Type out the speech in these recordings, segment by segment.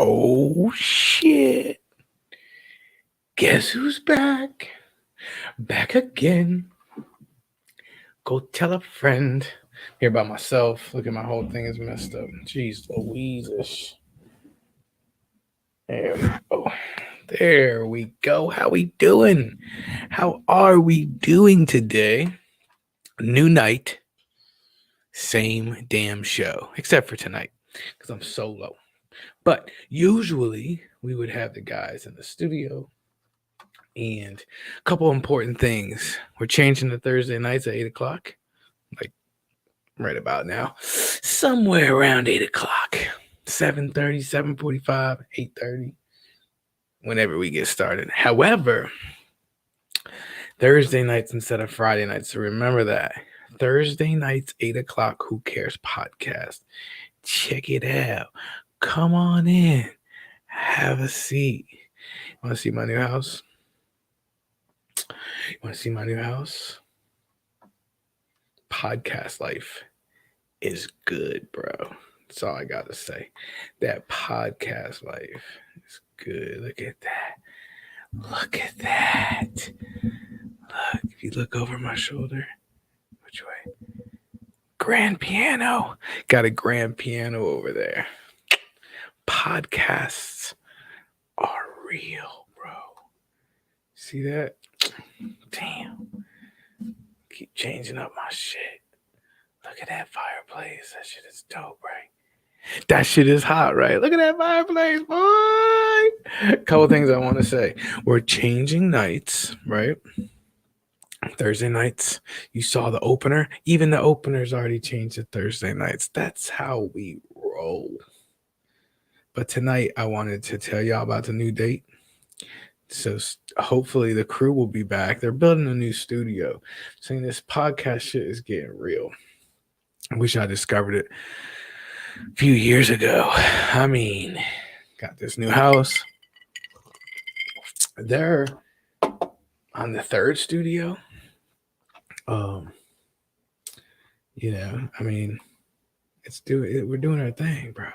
Oh shit. Guess who's back? Back again. Go tell a friend. Here by myself. Look at my whole thing is messed up. Jeez Louise. There we go. There we go. How we doing? How are we doing today? New night. Same damn show. Except for tonight. Because I'm solo. But usually we would have the guys in the studio. And a couple important things. We're changing the Thursday nights at 8 o'clock. Like right about now. Somewhere around 8 o'clock. 7:30, 7:45, 8:30. Whenever we get started. However, Thursday nights instead of Friday nights. So remember that. Thursday nights, 8 o'clock, Who Cares podcast. Check it out. Come on in. Have a seat. Want to see my new house? You want to see my new house? Podcast life is good, bro. That's all I got to say. That podcast life is good. Look at that. Look at that. Look, if you look over my shoulder, which way? Grand piano. Got a grand piano over there. Podcasts are real, bro. See that? Damn. Keep changing up my shit. Look at that fireplace. That shit is dope, right? That shit is hot, right? Look at that fireplace, boy. Couple things I want to say. We're changing nights, right? Thursday nights. You saw the opener. Even the opener's already changed to Thursday nights. That's how we roll. But tonight, I wanted to tell y'all about the new date. So hopefully the crew will be back. They're building a new studio. Saying this podcast shit is getting real. I wish I discovered it a few years ago. I mean, got this new house. They're on the third studio. I mean, we're doing our thing, bro.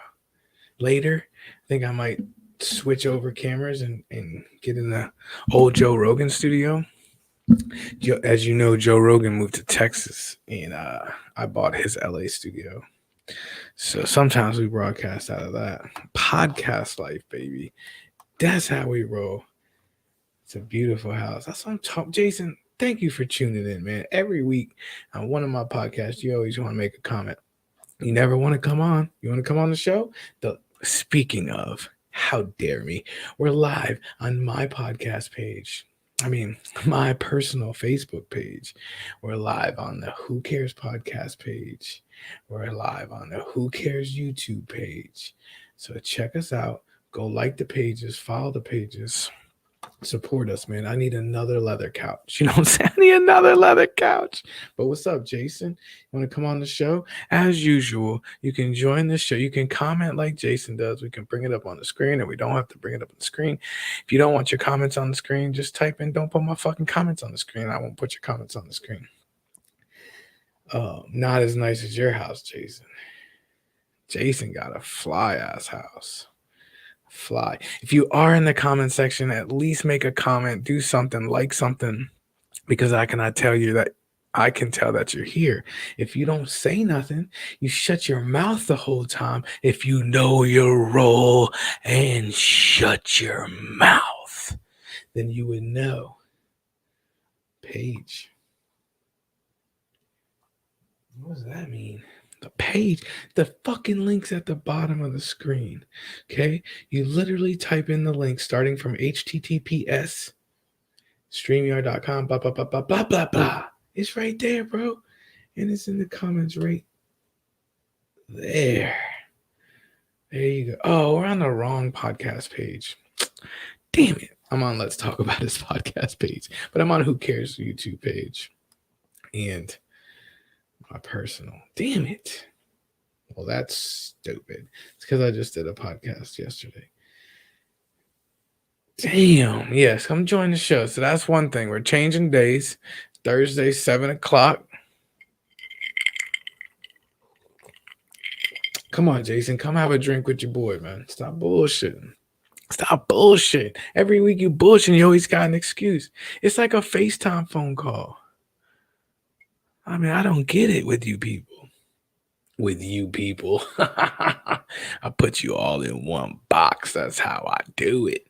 Later, I think I might switch over cameras and get in the old Joe Rogan studio. As you know, Joe Rogan moved to Texas, and I bought his LA studio. So sometimes we broadcast out of that. Podcast life, baby. That's how we roll. It's a beautiful house. That's what I'm talking. Jason, thank you for tuning in, man. Every week on one of my podcasts, you always want to make a comment. You never want to come on. You want to come on the show? Speaking of, how dare me? We're live on my podcast page. My personal Facebook page. We're live on the Who Cares podcast page. We're live on the Who Cares YouTube page. So check us out. Go like the pages, follow the pages. Support us, man. I need another leather couch. You know what I'm saying? I need another leather couch. But what's up, Jason? You want to come on the show? As usual, you can join the show. You can comment like Jason does. We can bring it up on the screen, or we don't have to bring it up on the screen. If you don't want your comments on the screen, just type in, don't put my fucking comments on the screen. I won't put your comments on the screen. Not as nice as your house, Jason. Jason got a fly-ass house. Fly. If you are in the comment section, at least make a comment, do something, like something, because I can tell that you're here. If you don't say nothing, you shut your mouth the whole time. If you know your role and shut your mouth, then you would know. Page. What does that mean? The page, the fucking link's at the bottom of the screen. Okay? You literally type in the link starting from HTTPS, StreamYard.com, blah, blah, blah, blah, blah, blah, blah. It's right there, bro. And it's in the comments right there. There you go. Oh, we're on the wrong podcast page. Damn it. I'm on Let's Talk About This podcast page, but I'm on Who Cares YouTube page. And my personal. Damn it. Well, that's stupid. It's because I just did a podcast yesterday. Damn. Yes, come join the show. So that's one thing. We're changing days. Thursday, 7 o'clock. Come on, Jason. Come have a drink with your boy, man. Stop bullshitting. Stop bullshit. Every week you bullshit, you always got an excuse. It's like a FaceTime phone call. I mean, I don't get it with you people. With you people. I put you all in one box. That's how I do it.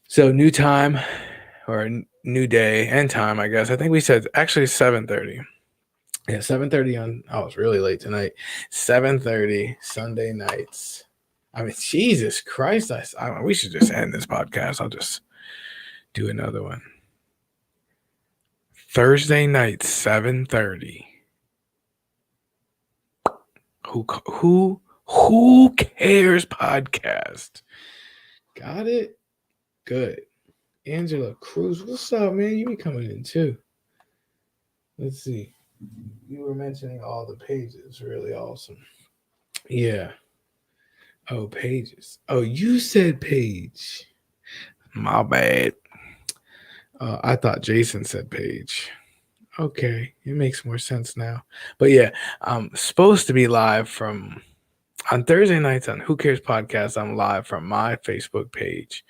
So new time or new day and time, I guess. I think we said actually 7:30. Yeah, 7:30 on. Oh, it's really late tonight. 7:30 Sunday nights. I mean, Jesus Christ! We should just end this podcast. I'll just do another one. Thursday night, 7:30. Who cares podcast? Got it? Good. Angela Cruz, what's up, man? You be coming in too. Let's see. You were mentioning all the pages. Really awesome. Yeah. Oh, pages. Oh, you said page. My bad. I thought Jason said page. Okay, it makes more sense now. But yeah, I'm supposed to be live on Thursday nights on Who Cares Podcast. I'm live from my Facebook page,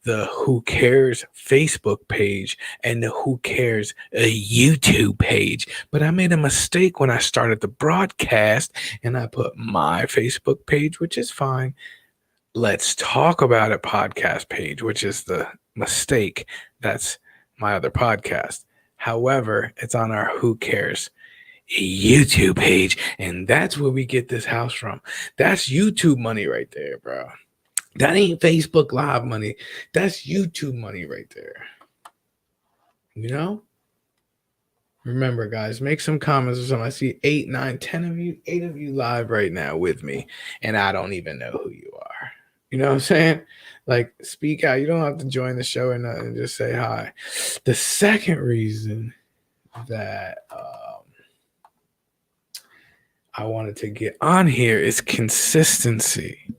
the Who Cares Facebook page, and the Who Cares YouTube page. But I made a mistake when I started the broadcast, and I put my Facebook page, which is fine. Let's Talk About It podcast page, which is the mistake. That's my other podcast. However, it's on our Who Cares YouTube page, and that's where we get this house from. That's YouTube money right there, bro. That ain't Facebook Live money. That's YouTube money right there. You know? Remember, guys, make some comments or something. I see 8, 9, 10 of you, 8 of you live right now with me, and I don't even know who you are. You know what I'm saying? Like, speak out. You don't have to join the show or nothing. Just say hi. The second reason that I wanted to get on here is consistency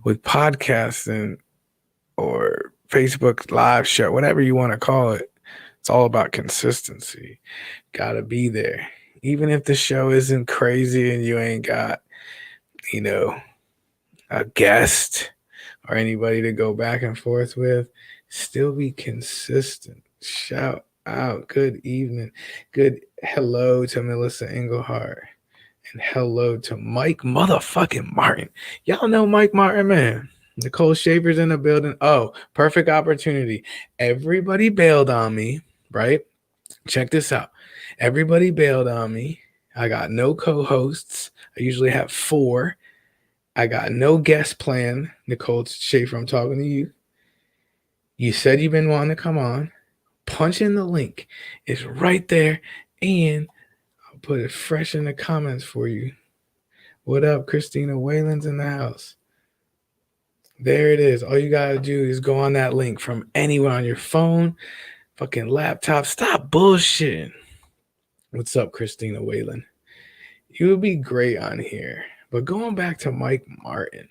with podcasting or Facebook live show, whatever you want to call it. It's all about consistency. Gotta be there. Even if the show isn't crazy and you ain't got, a guest or anybody to go back and forth with, still be consistent. Shout out. Good evening. Good hello to Melissa Engelhardt. And hello to Mike motherfucking Martin. Y'all know Mike Martin, man. Nicole Shaver's in the building. Oh, perfect opportunity. Everybody bailed on me, right? Check this out. Everybody bailed on me. I got no co-hosts. I usually have 4. I got no guest plan. Nicole Shaver, I'm talking to you. You said you've been wanting to come on. Punch in the link. It's right there. And put it fresh in the comments for you. What up? Christina Whalen's in the house. There it is. All you gotta do is go on that link from anywhere on your phone, fucking laptop. Stop bullshitting. What's up, Christina Whalen? You would be great on here. But going back to Mike Martin,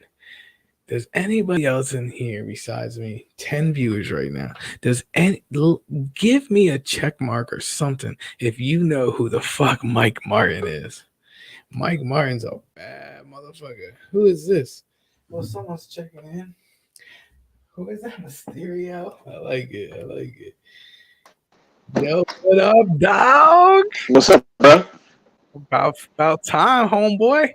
does anybody else in here besides me, 10 viewers right now, give me a check mark or something if you know who the fuck Mike Martin is. Mike Martin's a bad motherfucker. Who is this? Well, someone's checking in. Who is that? Mysterio? I like it. Yo, what up, dog? What's up, bro? About time, homeboy.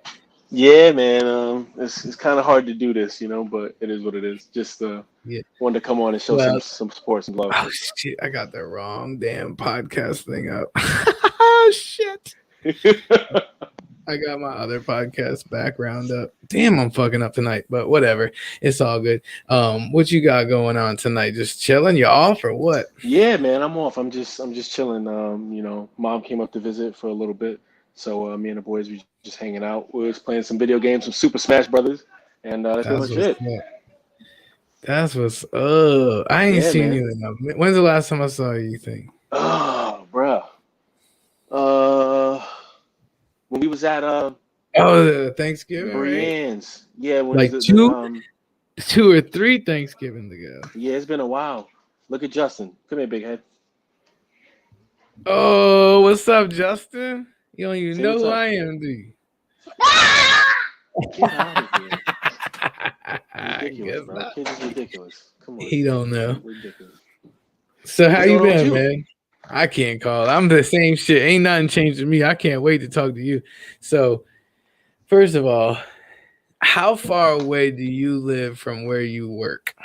Yeah, man. It's kind of hard to do this, but it is what it is. Just Yeah. wanted to come on and show some support, some love. Oh shit! I got the wrong damn podcast thing up. Oh shit! I got my other podcast background up. Damn, I'm fucking up tonight, but whatever. It's all good. What you got going on tonight? Just chilling? You off or what? Yeah, man. I'm off. I'm just chilling. Mom came up to visit for a little bit, so me and the boys were just hanging out. We was playing some video games, some Super Smash Brothers, and that's pretty much it. That's what's up. I ain't seen you enough. When's the last time I saw you? You think? Oh, bro. When we was at Thanksgiving, Brienne's, right? Yeah, when like 2 or 3 Thanksgivings ago. Yeah, it's been a while. Look at Justin. Come here, big head. Oh, what's up, Justin? You don't even know who I am, do you? Get out of here. I Ridiculous, guess bro. not. Kids is ridiculous. Come on. He don't know. Ridiculous. So how What's you going on with been, you? man? I can't call. I'm the same shit. Ain't nothing changed to me. I can't wait to talk to you. So first of all, how far away do you live from where you work?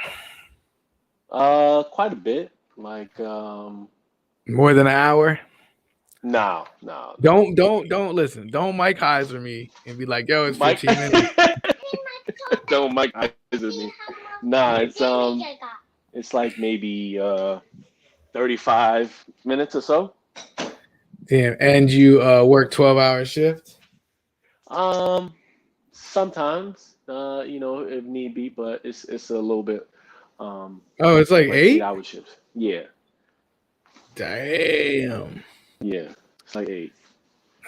Quite a bit. Like, More than an hour? no, no, no. Don't listen. Don't Mike Heiser me and be like, yo, it's Mike, 15 minutes. don't Mike eyes at me. Nah, it's like maybe 35 minutes or so. Damn. And you work 12-hour shift? Um, sometimes, if need be, but it's a little bit, Oh, it's like like 8? 8 hour shifts. Yeah, Damn. yeah, it's like 8.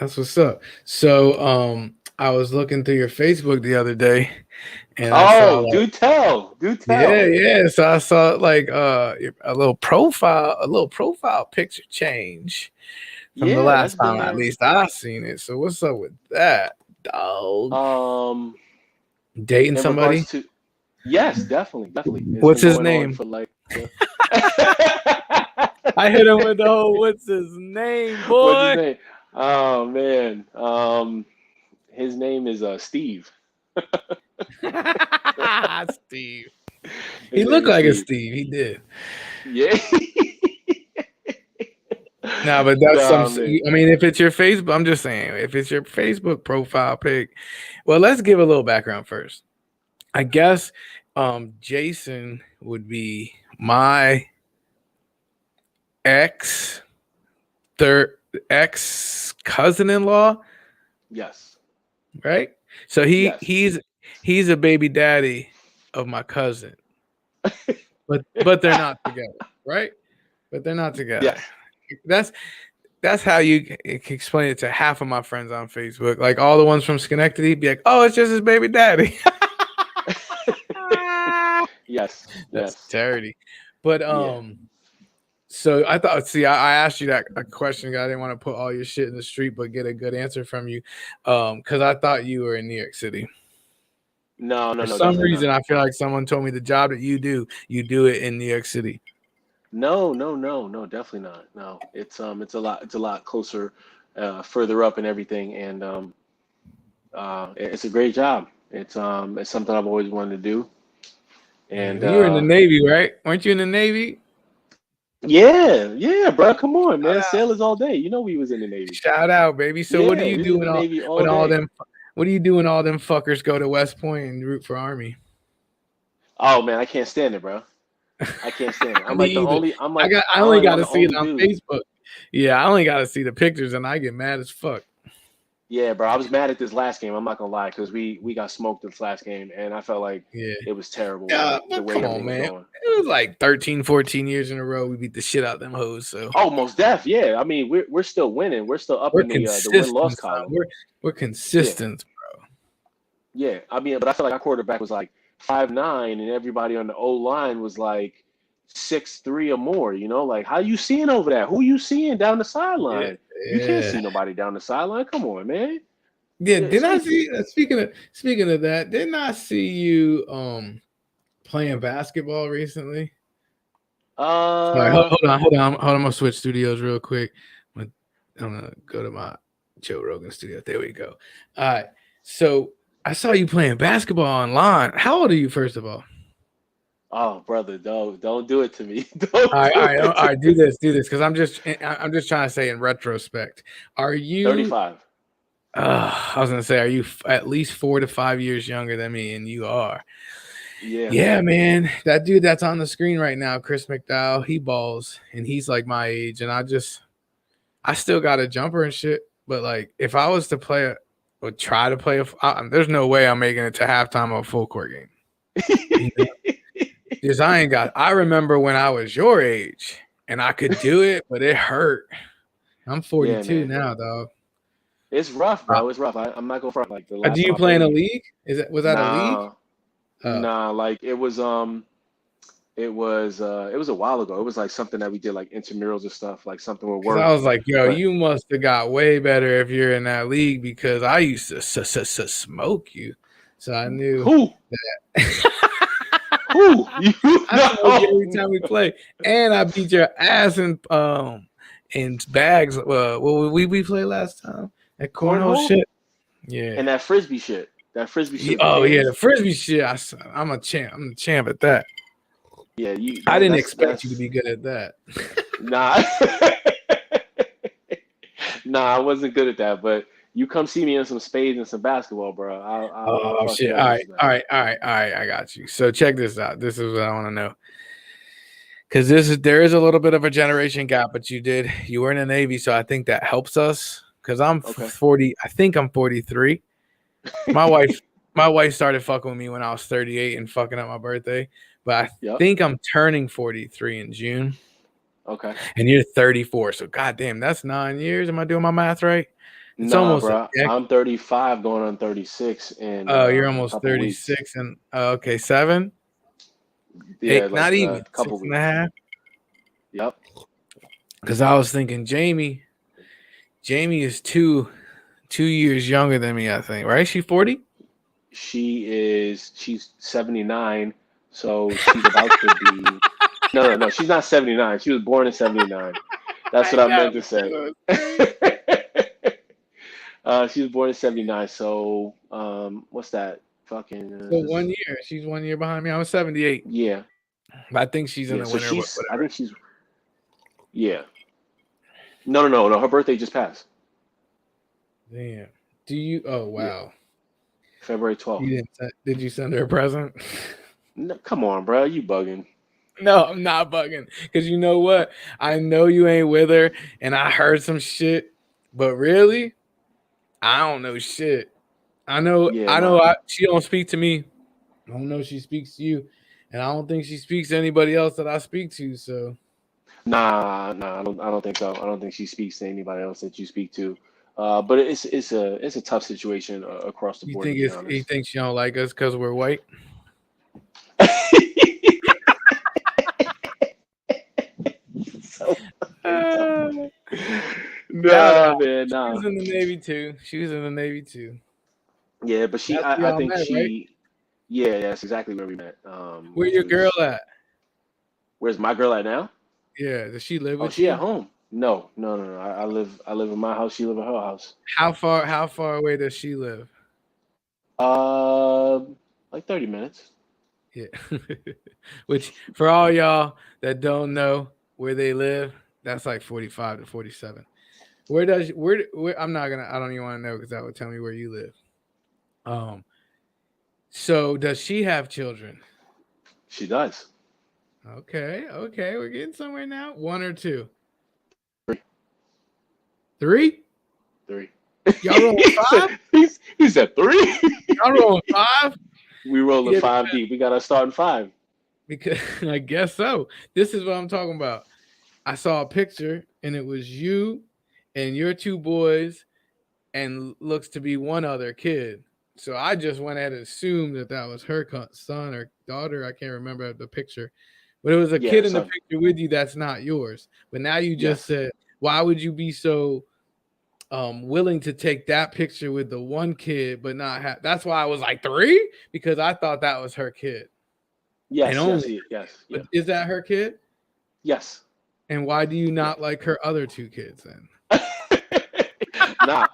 That's what's up. So I was looking through your Facebook the other day and I saw Oh, like do yeah, tell. yeah. So I saw like a little profile picture change from the Yeah, that's last been time at there. least I seen it. So what's up with that, dog? Um, Dating in regards somebody? to, yes, definitely, definitely. It's What's been his going on name? for like, I hit him with the whole what's his name, what's his boy? name? Oh man, his name is Steve. Steve. He His name looked is like a Steve. Steve. He did. Yeah. No, but that's some. Nah, man. I mean, if it's your Facebook, I'm just saying, if it's your Facebook profile pic, well, let's give a little background first. I guess Jason would be my ex third ex cousin-in-law, Yes. right? So he Yes. he's a baby daddy of my cousin, but they're not together, right? But they're not together. Yes. That's That's how you can explain it to half of my friends on Facebook. Like all the ones from Schenectady, be like, "Oh, it's just his baby daddy." Yes. That's Yes. charity. But Yeah. so I thought. See, I asked you that a question. 'Cause I didn't want to put all your shit in the street, but get a good answer from you. Because I thought you were in New York City. No, no, For no, some definitely reason, not. I feel like someone told me the job that you do it in New York City. No, no, no, no, definitely not. No. It's a lot closer, further up and everything, and it's a great job. It's something I've always wanted to do, Yeah, and well, you were in the Navy, right? Weren't you in the Navy? yeah, yeah, bro. Come on, Shout man. out, Sailors all day. You know we was in the Navy. shout out, baby. So what do Yeah, you we was do in the Navy when all all day. them? What do you do when all them fuckers go to West Point and root for Army? Oh man, I can't stand it, bro. I can't stand it. Me either. I I'm only like got one to of the see it only on dudes. Facebook. Yeah, I only got to see the pictures, and I get mad as fuck. Yeah, bro. I was mad at this last game. I'm not gonna lie, because we got smoked this last game, and I felt like Yeah. it was terrible, Yeah, like the but way come on, everything was man. going. It was like 13, 14 years in a row we beat the shit out of them hoes. So Oh, most def, yeah. I mean, we're still winning. We're still up we're in the win loss consistent, son. column. We're Yeah, consistent. yeah. I mean, but I feel like our quarterback was like 5'9", and everybody on the O line was like 6'3" or more. Like how you seeing over that? Who you seeing down the Yeah, sideline? You can't yeah. see nobody down the sideline. Come on, man. Yeah, Yeah, it's didn't I empty. see speaking of that, didn't I see you playing basketball recently? Sorry, Uh, hold on. I'm gonna switch studios real quick. I'm gonna go to my Joe Rogan studio. There we go. All right. So I saw you playing basketball online. How old are you, first of all? oh, brother, don't do it to me. Don't All do right, all it to right. me. Do this, because I'm just trying to say in retrospect. Are you? 35. I was gonna say, are you at least 4 to 5 years younger than me? And you are. Yeah. Yeah, man. That dude that's on the screen right now, Chris McDowell, he balls, and he's like my age, and I still got a jumper and shit. But like, if I was to or try to play there's no way I'm making it to halftime of a full court game. You know? Because I remember when I was your age and I could do it, but it hurt. I'm Yeah, 42 man. now, dog. It's rough, bro. It's rough. I'm not gonna front. Like the Do last time you I play in a played, league? Was that a league? nah, Oh, nah. Like it was. It was a while ago. It was like something that we did like intramurals and stuff, like something with Because I work. was like, yo, But you must have got way better if you're in that league because I used to smoke you. So I knew. who who you I smoke you every know? time we play, and I beat your ass in bags. What we played last time? That cornhole Cornhole shit. Yeah. and that frisbee shit. That frisbee shit with the Oh yeah, the cans. frisbee shit. I'm a champ. I'm the champ at that. Yeah, you I that, didn't that's expect you to that's be good at that. nah. Nah, I wasn't good at that, but you come see me in some spades and some basketball, bro. I'll Oh fuck shit! you All up right, just all that. right, all right, all right. I got you. So check this out. This is what I want to know because there is a little bit of a generation gap, but you were in the Navy, so I think that helps us. Because I'm Okay. 40. I think I'm 43. My wife, my wife started fucking with me when I was 38 and fucking up my birthday. But I Yep. think I'm turning 43 in June, Okay. and you're 34. So goddamn, that's 9 years. Am I doing my math right? It's Nah, almost a bro. decade. I'm 35 going on 36 in Oh, you're a almost couple weeks. 36, and okay, 7, Yeah, 8, like not a even couple 6 and a weeks. half. Yep. Because I was thinking Jamie. Jamie is 2 years younger than me. I think, right? She 40. She's 79, so she's about to be no, she's not 79. She was born in 79. That's I what I know. meant to say. That's crazy. She was born in 79, so what's that? Fucking So 1 year. She's 1 year behind me. I was 78. yeah. But I think she's in Yeah, the so winter. I Whatever. think she's yeah. No. Her birthday just passed. Damn. Do you? Oh Yeah, wow. February You 12th. didn't. Did you send her a present? No, come on, bro. You bugging. No, I'm not bugging. Because you know what? I know you ain't with her, and I heard some shit. But really, I don't know shit. I know. Yeah, I know. nah. She don't speak to me. I don't know if she speaks to you, and I don't think she speaks to anybody else that I speak to. So Nah, I don't think so. I don't think she speaks to anybody else that you speak to. But it's a tough situation across the you board, to think be he honest. thinks she don't like us because we're white? So fucking dumb. Uh, shout Nah, out. man, She nah. was in the Navy too. She was in the Navy too. Yeah, but That's where I y'all think met, right? yeah, that's exactly where we met. Where Which your girl was, at? where's my girl at now? Yeah, does she live Oh, with she at you? home. No. I live in my house. She live in her house. How far away does she live? Uh, like 30 minutes. Yeah. Which for all y'all that don't know where they live, that's like 45 to 47. Where I don't even want to know because that would tell me where you live. Um, so does she have children? She does. Okay, we're getting somewhere now. One or two? Three. Three? Three. Y'all rolling five? He said three. Y'all rolling five? We rolling Yeah, five deep. We got to start in five. because I guess so. This is what I'm talking about. I saw a picture and it was you and your two boys and looks to be one other kid. So I just went ahead and assumed that was her son or daughter. I can't remember the picture, but it was a Yeah, kid in the son. picture with you that's not yours. But now you just Yes. said, why would you be so willing to take that picture with the one kid, but not have? That's why I was like three because I thought that was her kid and Yes. Yes. only. Yes. But Yeah. is that her kid? Yes. And why do you Yeah. not like her other two kids then? Nah.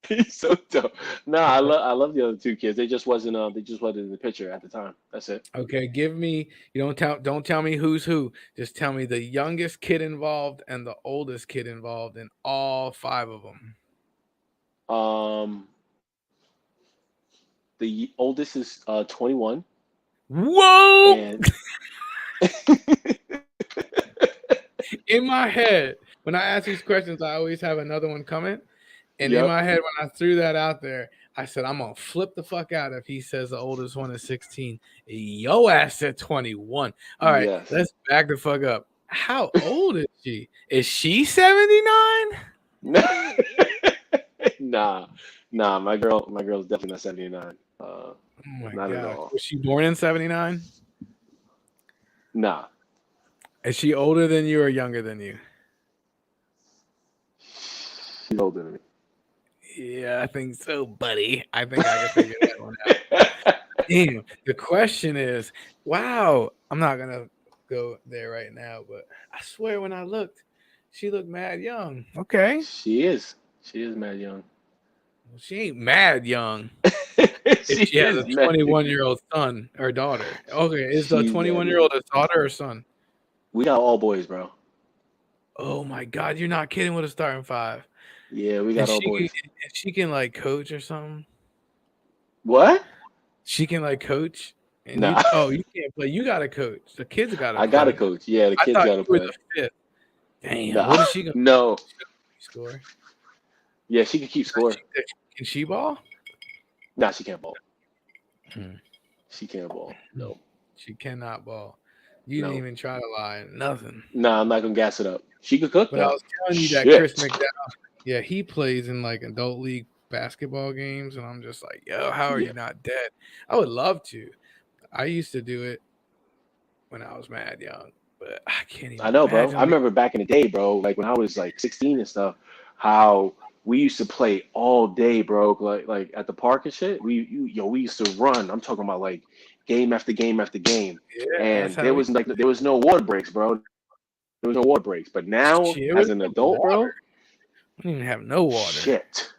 He's so dope. Nah, I love the other two kids. They just wasn't in the picture at the time. That's it. Okay, give me. You don't tell me who's who. Just tell me the youngest kid involved and the oldest kid involved in all five of them. Um, the oldest is 21, Whoa! and In my head, when I ask these questions, I always have another one coming. And in yep, my head, when I threw that out there, I said, I'm gonna flip the fuck out if he says the oldest one is 16. Yo ass said 21. All right, yes. let's back the fuck up. How old is she? Is she 79? Nah, nah. My girl's definitely not 79. Oh my Not at gosh. all. Was she born in 79? Nah, Is she older than you or younger than you? she's older than me. Yeah, I think so, buddy. I think I can figure that one out. Damn. The question is, wow. I'm not gonna go there right now, but I swear when I looked, she looked mad young. Okay. She is. She is mad young. Well, she ain't mad young. If She she has a is mad. 21-year-old son or daughter. Okay, is the She's mad 21-year-old young. a daughter or son? We got all boys, bro. Oh my god, you're not kidding with a starting five. Yeah, we And got all she can boys. and she can like coach or something. What? She can like coach. And Nah, you can't play. You gotta coach. The kids gotta I got to play. coach. Yeah, the I kids thought got to you were play. the fifth. Damn, Nah, what is she gonna no. score? Yeah, she can keep score. Can she ball? Nah, she can't ball. Hmm. She can't ball. No, She cannot ball. You didn't no. even try to lie. Nothing. Nah, I'm not gonna gas it up. She could cook But I though. was telling you that Shit. Chris McDowell, yeah, he plays in like adult league basketball games, and I'm just like, yo, how are Yeah. you not dead? I would love to. I used to do it when I was mad young, but I can't even I know, bro. imagine. I remember back in the day, bro, like when I was like 16 and stuff, how we used to play all day, bro. Like at the park and shit. We used to run. I'm talking about like game after game after game. Yeah, that's And how we. there was no water breaks, bro. There was no water breaks. But now, Shit, it was as an no adult, water. bro, We didn't even have no water. shit.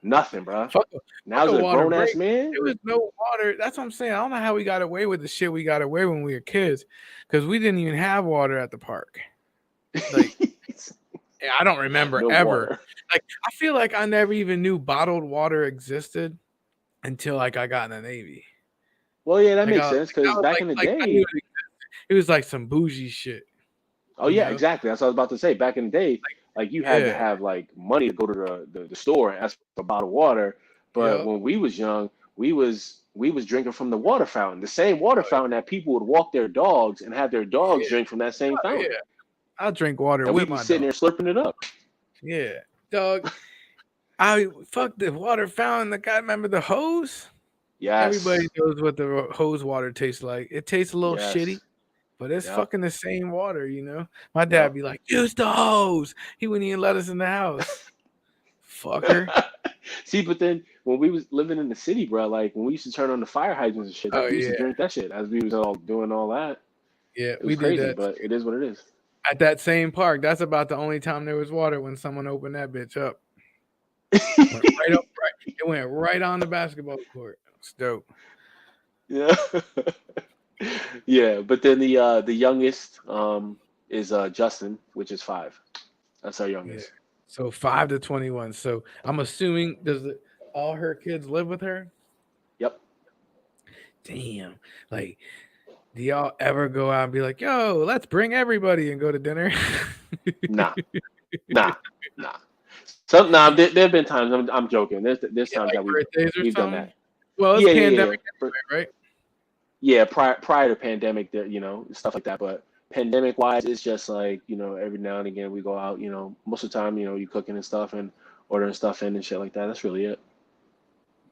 Nothing, bro. Fuck, Now fuck as a a water grown ass break. man, There was no water. That's what I'm saying. I don't know how we got away with the shit we got away when we were kids, because we didn't even have water at the park. Like, I don't remember no ever. water. Like, I feel like I never even knew bottled water existed until like I got in the Navy. Well, yeah, that Like, makes I, sense like, I because was back like, in the like I knew day, it was like some bougie shit. oh You yeah, know? exactly. That's what I was about to say. Back in the day, like you had to Yeah. have like money to go to the store and ask for a bottle of water. But Yep. when we was young, we was drinking from the water fountain, the same water fountain that people would walk their dogs and have their dogs Yeah. drink from that same Oh, fountain. yeah. I'll drink water And with we'd be my sitting dog. there slurping it up. Yeah. Dog. I fuck the water fountain. The guy, remember the hose? Yes. Everybody knows what the hose water tastes like. It tastes a little Yes. shitty, but it's Yep. fucking the same water, you know? My dad Yep. be like, use the hose. He wouldn't even let us in the house. Fucker. See, but then when we was living in the city, bro, like when we used to turn on the fire hydrants and shit, Oh, we used yeah. to drink that shit as we was all doing all that. Yeah, It we was did crazy, that but it is what it is. at that same park. That's about the only time there was water, when someone opened that bitch up. It went right on the basketball court. It's dope. Yeah. Yeah, but then the youngest is Justin, which is 5. That's our Yeah. youngest. So 5 to 21. So I'm assuming all her kids live with her? Yep. Damn. Like, do y'all ever go out and be like, yo, let's bring everybody and go to dinner? Nah. There have been times. I'm joking. There's times Like that birthdays or we've done something? that. Well, it's Yeah. pandemic anyway, right? Yeah, prior to pandemic, there, stuff like that. But pandemic wise, it's just like, every now and again we go out. Most of the time, you cooking and stuff and ordering stuff in and shit like that. That's really it.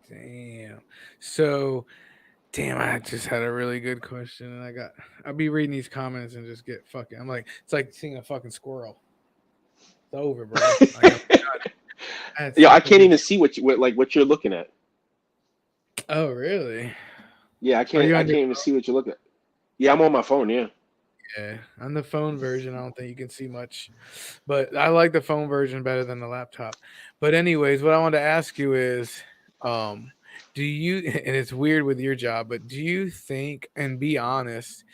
Damn. So, I just had a really good question, and I'll be reading these comments and just get fucking. I'm like, it's like seeing a fucking squirrel. It's over, bro. Yeah, I can't even see what you're looking at. Oh, really? Yeah, I can't even see what you're looking at. Yeah, I'm on my phone. Yeah. Yeah, on the phone version, I don't think you can see much, but I like the phone version better than the laptop. But anyways, what I want to ask you is, do you? And it's weird with your job, but do you think, and be honest,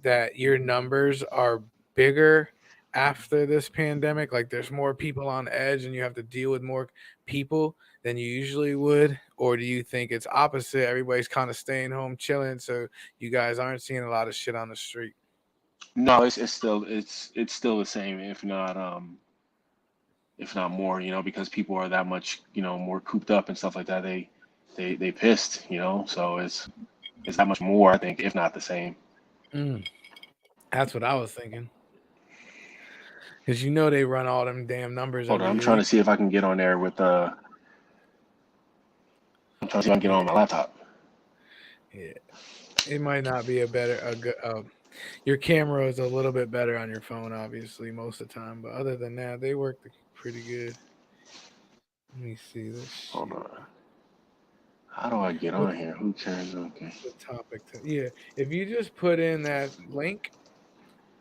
that your numbers are bigger after this pandemic? Like, there's more people on edge, and you have to deal with more people than you usually would, or do you think it's opposite? Everybody's kind of staying home, chilling, so you guys aren't seeing a lot of shit on the street. No, it's still the same, if not more. Because people are that much more cooped up and stuff like that. They pissed. So it's that much more. I think, if not the same. That's what I was thinking. Because they run all them damn numbers. Hold on, I'm trying to see if I can get on there with I'm trying to see if I can get on my laptop. Yeah, it might not be a Your camera is a little bit better on your phone, obviously, most of the time. But other than that, they work pretty good. Let me see this. Hold on. How do I get on here? Who cares? Okay. The topic. Yeah, if you just put in that link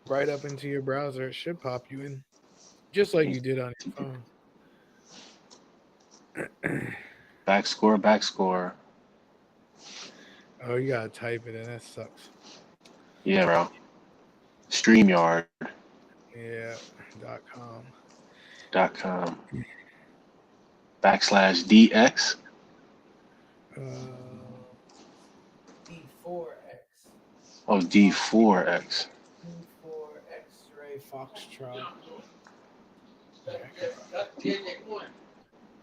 right up into your browser, it should pop you in, just like you did on your phone. Backscore. Oh, you gotta type it in. That sucks. Yeah, bro. StreamYard. Yeah. .com. .com. /DX. D4X. Oh, D4X. D4 X-ray Foxtrot.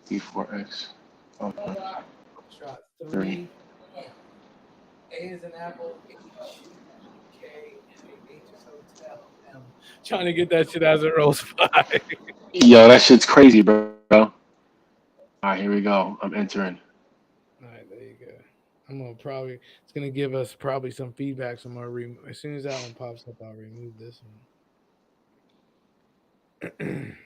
D4X. Oh, Foxtrot 3. A is an apple. H, K, H is hotel. M. Trying to get that shit as it rolls by. Yo, that shit's crazy, bro. All right, here we go. I'm entering. All right, there you go. I'm gonna it's gonna give us probably some feedback. So I'm gonna as soon as that one pops up, I'll remove this one.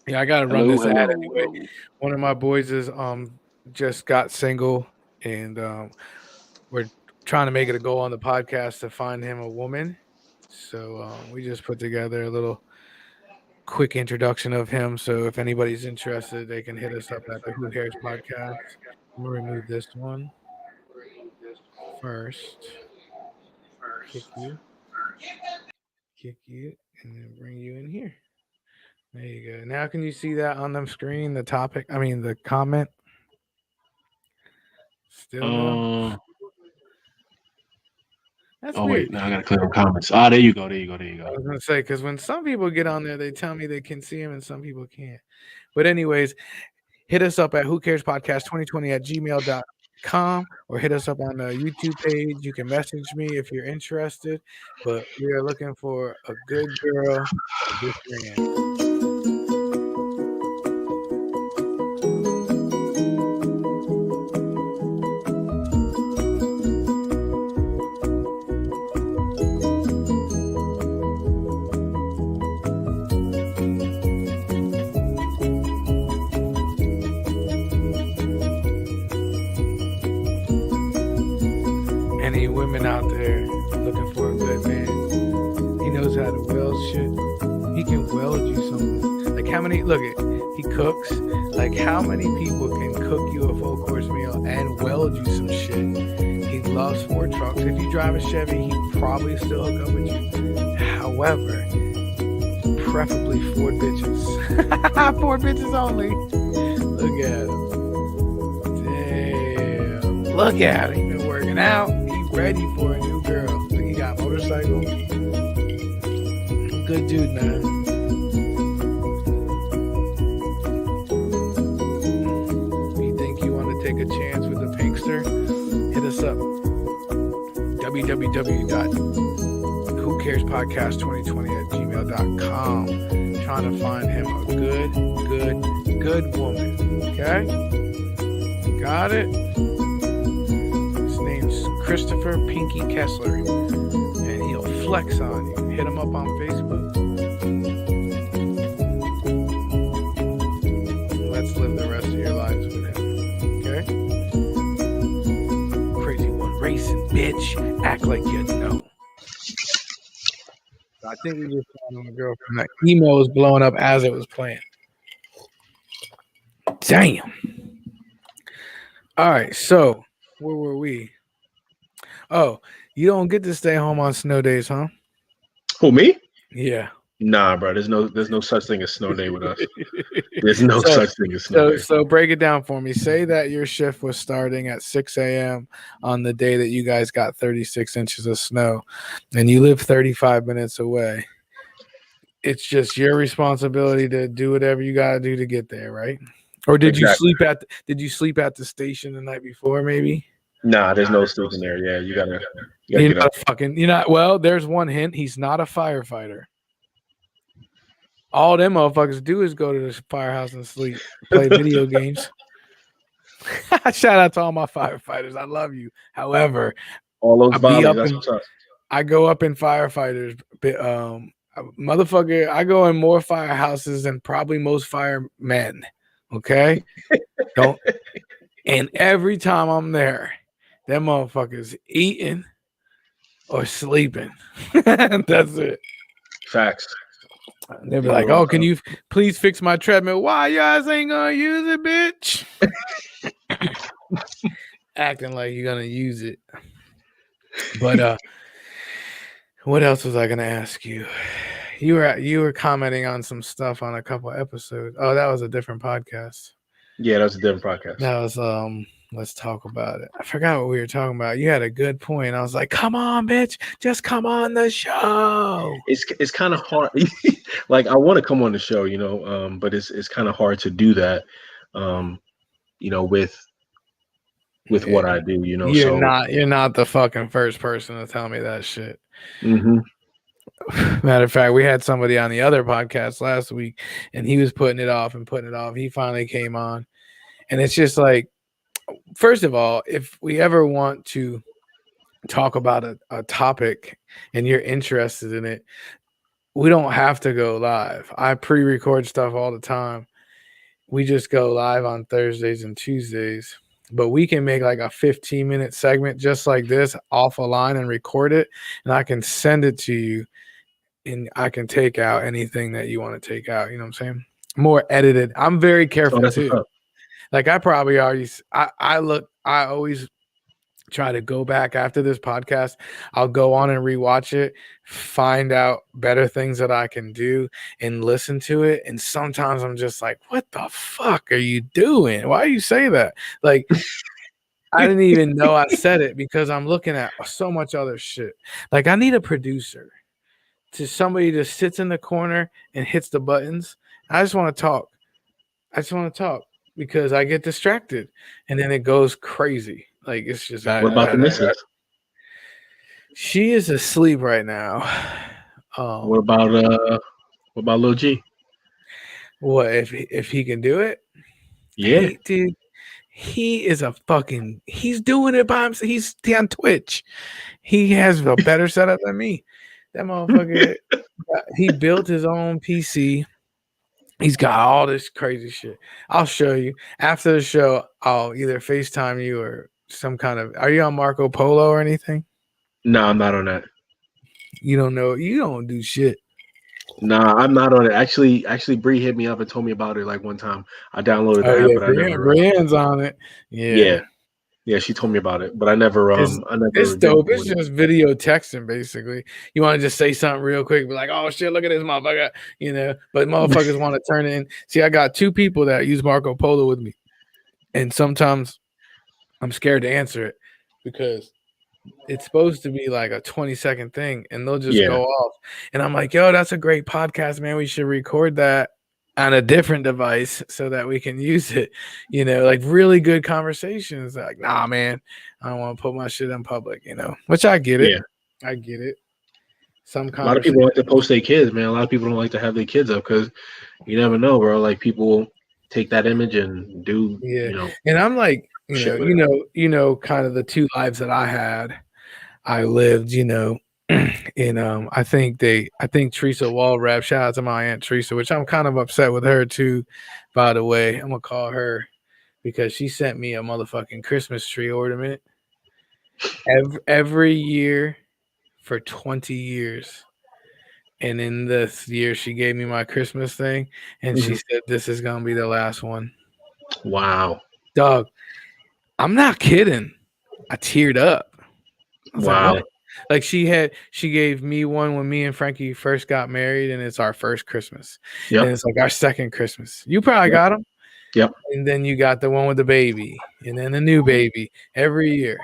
Yeah, I gotta run this ad anyway. One of my boys is just got single, and we're trying to make it a goal on the podcast to find him a woman. So we just put together a little quick introduction of him. So if anybody's interested, they can hit us up at the Who Cares podcast. I'm gonna remove this one first. Kick you, and then bring you in here. There you go. Now can you see that on the screen? The topic. I mean the comment. Still no. That's weird. Wait, now I gotta click on comments. Ah, there you go. I was gonna say, because when some people get on there, they tell me they can see him and some people can't. But anyways, hit us up at whocarespodcast2020@gmail.com or hit us up on the YouTube page. You can message me if you're interested. But we are looking for a good girl for this man. Any women out there looking for a good man? He knows how to weld shit. He can weld you something. Like how many? Look at he cooks. Like how many people can cook you a full course meal and weld you some shit? He loves Ford trucks. If you drive a Chevy, he'd probably still hook up with you. However, preferably Ford bitches. Ford bitches only. Look at him. Damn. Look at him. He been working out. Ready for a new girl. Look, he got a motorcycle. Good dude, man. If you think you want to take a chance with the Pinkster, hit us up. www.whocarespodcast2020@gmail.com. Trying to find him a good woman. Okay? Got it? Christopher Pinky Kessler, and he'll flex on you. Hit him up on Facebook. Let's live the rest of your lives with him. Okay? Crazy one racing, bitch. Act like you know. I think we just found him a girlfriend. That email was blowing up as it was playing. Damn. All right, so where were we? Oh, you don't get to stay home on snow days, huh? Who, me? Yeah. Nah, bro. There's no such thing as snow day with us. There's no such thing as snow day. So break it down for me. Say that your shift was starting at 6 a.m. on the day that you guys got 36 inches of snow, and you live 35 minutes away. It's just your responsibility to do whatever you gotta do to get there, right? Or did you sleep at the station the night before, maybe? Nah, there's no sleeping there. Yeah, you gotta you're not you're not. Well, there's one hint. He's not a firefighter. All them motherfuckers do is go to the firehouse and sleep, play video games. Shout out to all my firefighters. I love you. However, All those I be volleys. up That's in, what's up. I go up in firefighters. Motherfucker, I go in more firehouses than probably most firemen. Okay, don't. And every time I'm there, them motherfuckers eating or sleeping. That's it. Facts. They'll be You're like, on "Oh, can time. you please fix my treadmill?" Why you guys ain't gonna use it, bitch? Acting like you're gonna use it. But what else was I gonna ask you? You were commenting on some stuff on a couple episodes. Oh, that was a different podcast. Yeah, that's a different podcast. That was let's talk about it. I forgot what we were talking about. You had a good point. I was like, come on, bitch, just come on the show. It's kind of hard. Like I want to come on the show, but it's kind of hard to do that, with what I do, You're not the fucking first person to tell me that shit. Mhm. Matter of fact, we had somebody on the other podcast last week, and he was putting it off and putting it off. He finally came on, and it's just like, first of all, if we ever want to talk about a topic and you're interested in it, we don't have to go live. I pre-record stuff all the time. We just go live on Thursdays and Tuesdays, but we can make like a 15-minute segment just like this off a line and record it, and I can send it to you, and I can take out anything that you want to take out. You know what I'm saying? More edited. I'm very careful that's too. what's up. Like I probably already, I always try to go back after this podcast. I'll go on and rewatch it, find out better things that I can do and listen to it. And sometimes I'm just like, what the fuck are you doing? Why do you say that? Like, I didn't even know I said it because I'm looking at so much other shit. Like I need a producer, to somebody that sits in the corner and hits the buttons. I just want to talk. Because I get distracted and then it goes crazy. Like it's just. What about the missus? She is asleep right now. What about Lil G? What if he can do it? Yeah, Dude. He is he's doing it by himself. He's on Twitch. He has a better setup than me. That motherfucker, he built his own PC. He's got all this crazy shit. I'll show you. After the show, I'll either FaceTime you or some kind of. Are you on Marco Polo or anything? No, I'm not on that. You don't know. You don't do shit. Nah, I'm not on it. Actually, Bree hit me up and told me about it like one time. I downloaded the app, but I never. Brienne's on it. Yeah, she told me about it, but I never. It's dope. It's just video texting, basically. You want to just say something real quick, be like, "Oh shit, look at this motherfucker," But motherfuckers want to turn it in. See, I got 2 people that use Marco Polo with me, and sometimes I'm scared to answer it because it's supposed to be like a 20-second thing, and they'll just go off. And I'm like, "Yo, that's a great podcast, man. We should record that on a different device so that we can use it, like really good conversations." Like, nah, man, I don't want to put my shit in public, which I get it. Yeah. I get it. A lot of people like to post their kids, man. A lot of people don't like to have their kids up because you never know, bro. Like people take that image and do, And I'm like, kind of the 2 lives that I lived, and I think Teresa Walrap, shout out to my Aunt Teresa, which I'm kind of upset with her too, by the way. I'm gonna call her because she sent me a motherfucking Christmas tree ornament every year for 20 years. And in this year she gave me my Christmas thing and she said this is gonna be the last one. Wow. Dog, I'm not kidding. I teared up. Wow. Like she gave me one when me and Frankie first got married, and it's our first Christmas. Yep. And it's like our second Christmas. You probably got them. Yep. And then you got the one with the baby, and then the new baby every year.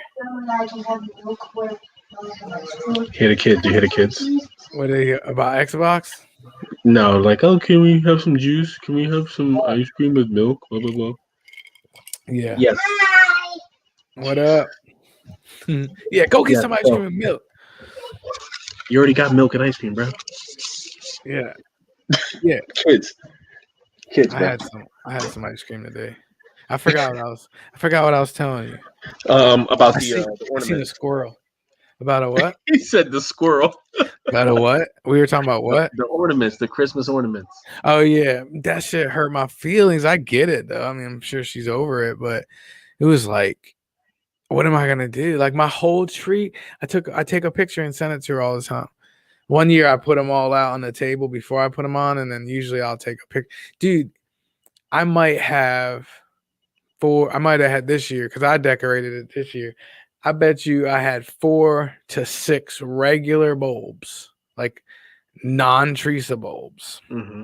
Hear the kids? You hear the kids? What are they about Xbox? No, like, oh, can we have some juice? Can we have some ice cream with milk? Blah blah blah. Yeah. Yes. What up? Yeah, go get some ice cream and milk. You already got milk and ice cream, bro. Yeah. Yeah. Kids. I had some ice cream today. I forgot what I was telling you. About I the seen the I seen a ornaments. squirrel. About a what? He said the squirrel. About a what? We were talking about what? The ornaments, the Christmas ornaments. Oh yeah, that shit hurt my feelings. I get it though. I mean, I'm sure she's over it, but it was like, what am I gonna do? Like my whole tree. I take a picture and send it to her all the time. One year I put them all out on the table before I put them on, and then usually I'll take a pic. Dude, I might have I might have had this year because I decorated it this year. I bet you I had 4 to 6 regular bulbs, like non-Teresa bulbs, Mm-hmm.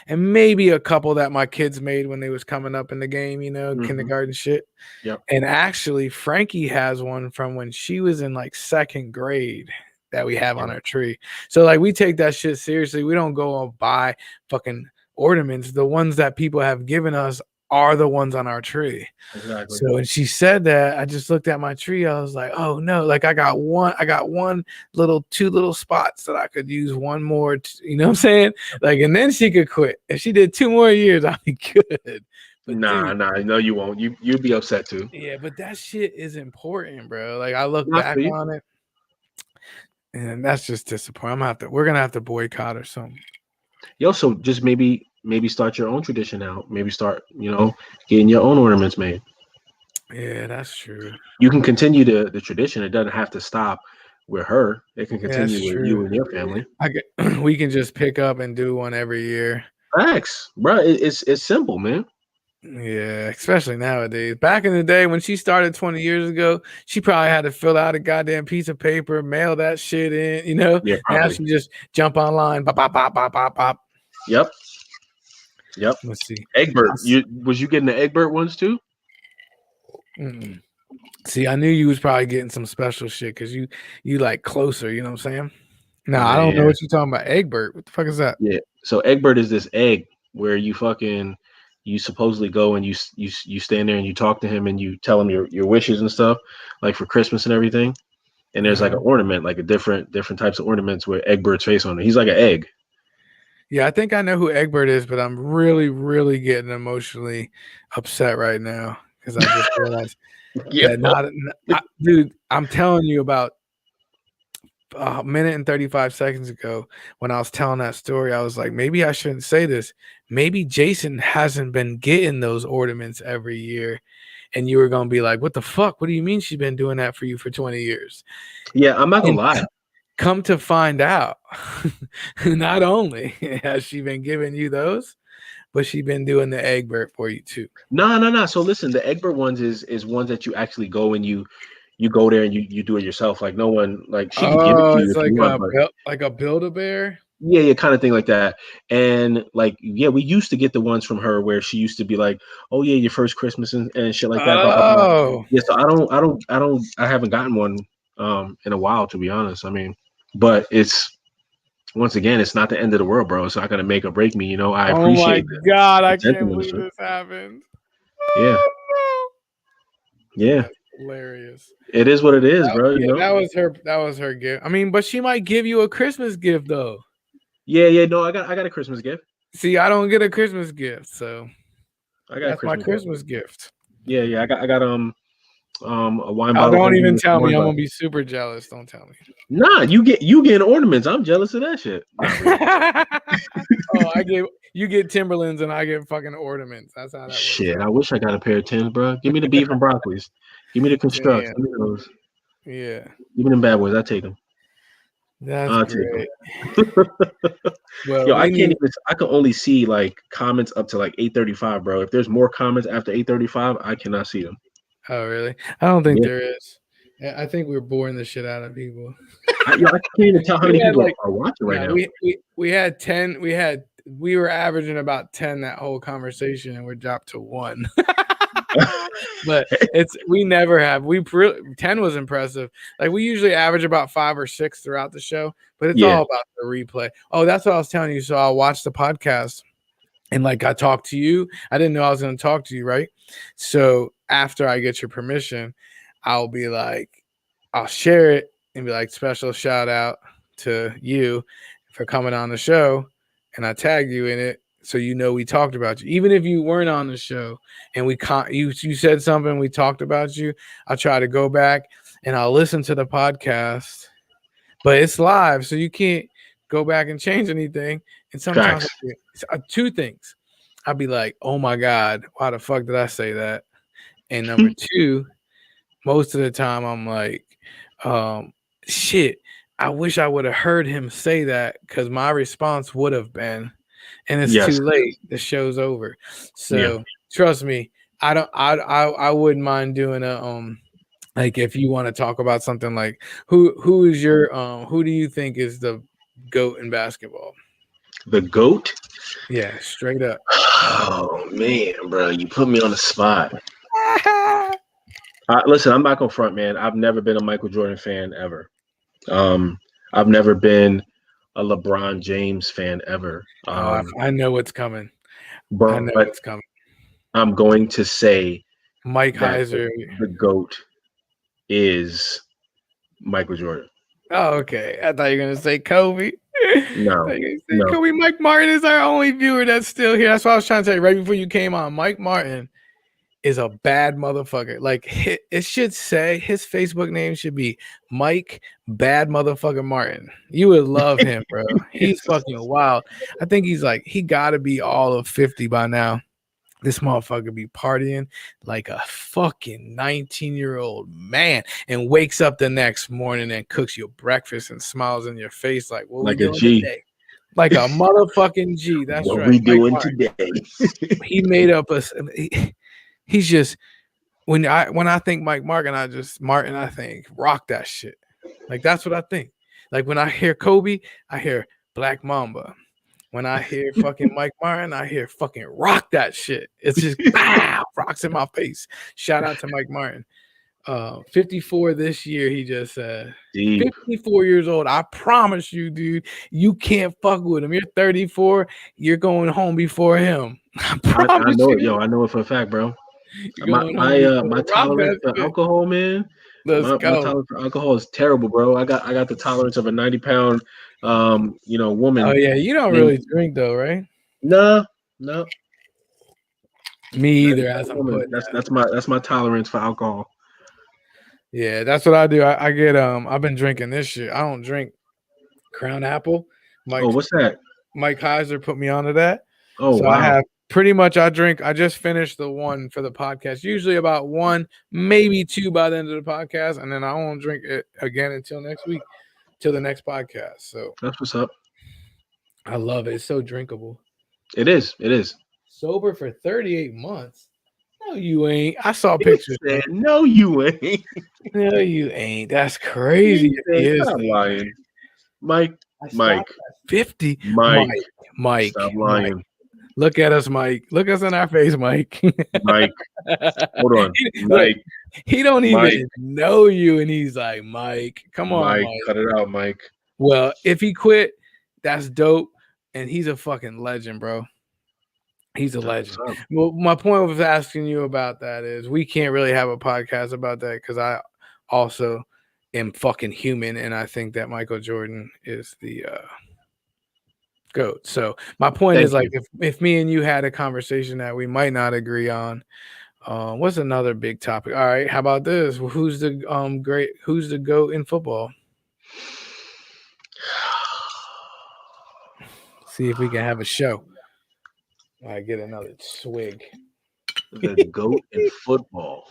and maybe a couple that my kids made when they was coming up in the game, Mm-hmm. kindergarten shit. Yep. And actually, Frankie has one from when she was in like 2nd grade that we have on our tree. So like we take that shit seriously. We don't go and buy fucking ornaments. The ones that people have given us are the ones on our tree. Exactly. So when she said that, I just looked at my tree. I was like, oh no, like I got one little 2 little spots that I could use one more, you know what I'm saying? Like, and then she could quit. If she did 2 more years, I'd be good. But Nah, dude, no, you won't. You'd be upset too. yeah, but that shit is important, bro. Like I look Not back for you. on it, and that's just disappointing. We're gonna have to boycott or something. Yo, so just maybe start your own tradition out. Maybe start, getting your own ornaments made. Yeah, that's true. You can continue the tradition. It doesn't have to stop with her. It can Yeah, continue that's with true. you and your family. We can just pick up and do one every year. Facts, bro. It's simple, man. Yeah, especially nowadays. Back in the day when she started 20 years ago, she probably had to fill out a goddamn piece of paper, mail that shit in, you know? Yeah, Now probably. she just jump online, bop, bop, bop, bop, bop, bop. Yep. Let's see. Egbert, was you getting the Egbert ones too? Mm-mm. See, I knew you was probably getting some special shit because you like closer, you know what I'm saying? No, I don't know what you're talking about. Egbert. What the fuck is that? Yeah. So Egbert is this egg where you supposedly go and you stand there and you talk to him and you tell him your wishes and stuff, like for Christmas and everything. And there's like an ornament, like a different types of ornaments with Egbert's face on it. He's like an egg. Yeah, I think I know who Egbert is, but I'm really, really getting emotionally upset right now because I just realized that dude, I'm telling you about a minute and 35 seconds ago when I was telling that story, I was like, maybe I shouldn't say this. Maybe Jason hasn't been getting those ornaments every year. And you were going to be like, what the fuck? What do you mean she's been doing that for you for 20 years? Yeah, I'm not gonna lie. Come to find out, not only has she been giving you those, but she's been doing the Egbert for you too. No. So listen, the Egbert ones is ones that you actually go and you go there and you do it yourself. Like no one, like she can give it to you It's if you want, but like a Build-A-Bear. yeah, kind of thing like that. And like, yeah, we used to get the ones from her where she used to be like, "Oh yeah, your first Christmas and shit like that." Blah, blah, blah. Oh, Yeah, so I haven't gotten one in a while, to be honest. I mean, but it's once again, it's not the end of the world, bro. It's not gonna make or break me. I oh my appreciate God, I the can't sentiment and believe shit. this happened. Yeah, yeah, That's hilarious. it is what it is, bro. That was her gift. I mean, but she might give you a Christmas gift though. Yeah. No, I got a Christmas gift. See, I don't get a Christmas gift, so I got a that's my Christmas Christmas gift. gift. Yeah. I got a wine Oh, bottle. don't even tell me. I'm gonna be super jealous. Don't tell me. Nah, you getting ornaments. I'm jealous of that shit. Not really. Oh, you get Timberlands and I get fucking ornaments. That's how that works. Shit, I wish I got a pair of Tims, bro. Give me the beef and broccolis. Give me the constructs. Damn. Give me those. Yeah, Give me them bad boys. I take them. that's great. Well, Yo, I can't even. I can only see like comments up to like 8:35, bro. If there's more comments after 8:35, I cannot see them. Oh, really? I don't think there is. I think we're boring the shit out of people. I can't even tell how many people are watching right now. We had 10. We were averaging about 10 that whole conversation, and we're dropped to 1. But we never have. 10 was impressive. Like we usually average about 5 or 6 throughout the show, but it's all about the replay. Oh, that's what I was telling you. So I'll watch the podcast. And like I talked to you, I didn't know I was going to talk to you, right? So after I get your permission, I'll be like, I'll share it and be like, special shout out to you for coming on the show. And I tag you in it. so you know we talked about you. Even if you weren't on the show and you said something, we talked about you, I'll try to go back and I'll listen to the podcast, but it's live, so you can't go back and change anything. And sometimes two things. I'll be like, oh my God, why the fuck did I say that? And number two, most of the time I'm like, shit, I wish I would have heard him say that, because my response would have been, and it's too late. The show's over. So trust me, I wouldn't mind doing a like, if you want to talk about something like who is your who do you think is the GOAT in basketball? The GOAT? Yeah, straight up. Oh man, bro, you put me on the spot. Listen, I'm not gonna front, man. I've never been a Michael Jordan fan ever. I've never been a LeBron James fan ever. I know what's coming. But I know what's coming. I'm going to say Mike Heiser. The GOAT is Michael Jordan. Oh, okay. I thought you were gonna say Kobe. No. Kobe. Mike Martin is our only viewer that's still here. That's what I was trying to tell you right before you came on. Mike Martin is a bad motherfucker. Like, it should say, his Facebook name should be Mike Bad Motherfucker Martin. You would love him, bro. He's fucking wild. I think he gotta be all of 50 by now. This motherfucker be partying like a fucking 19-year-old man, and wakes up the next morning and cooks you breakfast and smiles in your face like, what like we a doing G. today? Like a motherfucking G. That's what right. we doing today? He made up he's just, when I think Mike Martin, I think rock that shit. Like, that's what I think. Like, when I hear Kobe, I hear Black Mamba. When I hear fucking Mike Martin, I hear fucking rock that shit. It's just rocks in my face. Shout out to Mike Martin. 54 this year, he just said. 54 years old. I promise you, dude, you can't fuck with him. You're 34. You're going home before him. I promise know you. it, yo. I know it for a fact, bro. My tolerance for alcohol, man. My tolerance for alcohol is terrible, bro. I got the tolerance of a 90-pound woman. Oh yeah, you don't really drink though, right? No. Me either. As I'm putting that's my tolerance for alcohol. Yeah, that's what I do. I get I've been drinking this shit. I don't drink Crown Apple. What's that? Mike Heiser put me onto that. Oh, so wow. I have pretty much, I just finished the one for the podcast. Usually about one, maybe two by the end of the podcast, and then I won't drink it again until next week, till the next podcast. So that's what's up. I love it. It's so drinkable. It is. Sober for 38 months. No, you ain't. I saw pictures. No, you ain't. No, you ain't. That's crazy. Stop lying. Mike. 50. Mike. Stop lying. Mike. Look at us, Mike. Look us in our face, Mike. Mike. Hold on. Mike. He don't even know you, and he's like, Mike, come on, Mike. Cut it out, Mike. Well, if he quit, that's dope, and he's a fucking legend, bro. He's a legend. Well, my point of asking you about that is we can't really have a podcast about that because I also am fucking human, and I think that Michael Jordan is the GOAT. So my point is, like, if me and you had a conversation that we might not agree on, what's another big topic? All right, how about this? Who's the GOAT in football? See if we can have a show. I get another swig. The GOAT in football.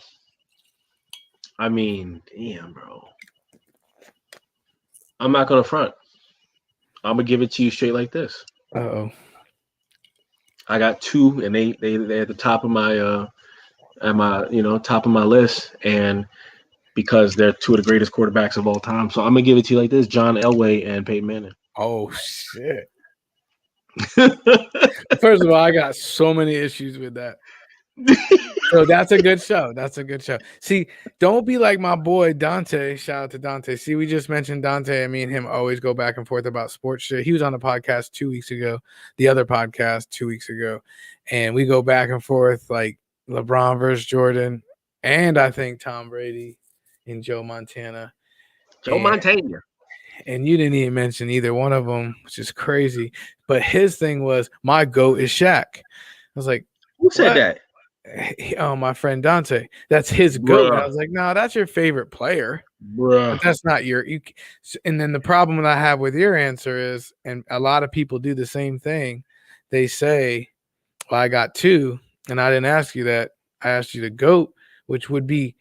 I mean, damn, bro. I'm not gonna front. I'm gonna give it to you straight like this. Uh-oh. I got two, and they're at the top of my top of my list, and because they're two of the greatest quarterbacks of all time. So I'm gonna give it to you like this: John Elway and Peyton Manning. Oh shit. First of all, I got so many issues with that. So that's a good show. See, don't be like my boy Dante. Shout out to Dante. See, we just mentioned Dante, and me and him always go back and forth about sports shit. He was on the podcast 2 weeks ago, the other podcast 2 weeks ago, and we go back and forth like LeBron versus Jordan, and I think Tom Brady and Joe Montana. and you didn't even mention either one of them, which is crazy. But his thing was, my GOAT is Shaq. I was like, Who said what? that? Oh, my friend Dante. That's his GOAT. And I was like, no, that's your favorite player. But that's not and then the problem that I have with your answer is, and a lot of people do the same thing. They say, well, I got two, and I didn't ask you that. I asked you the GOAT, which would be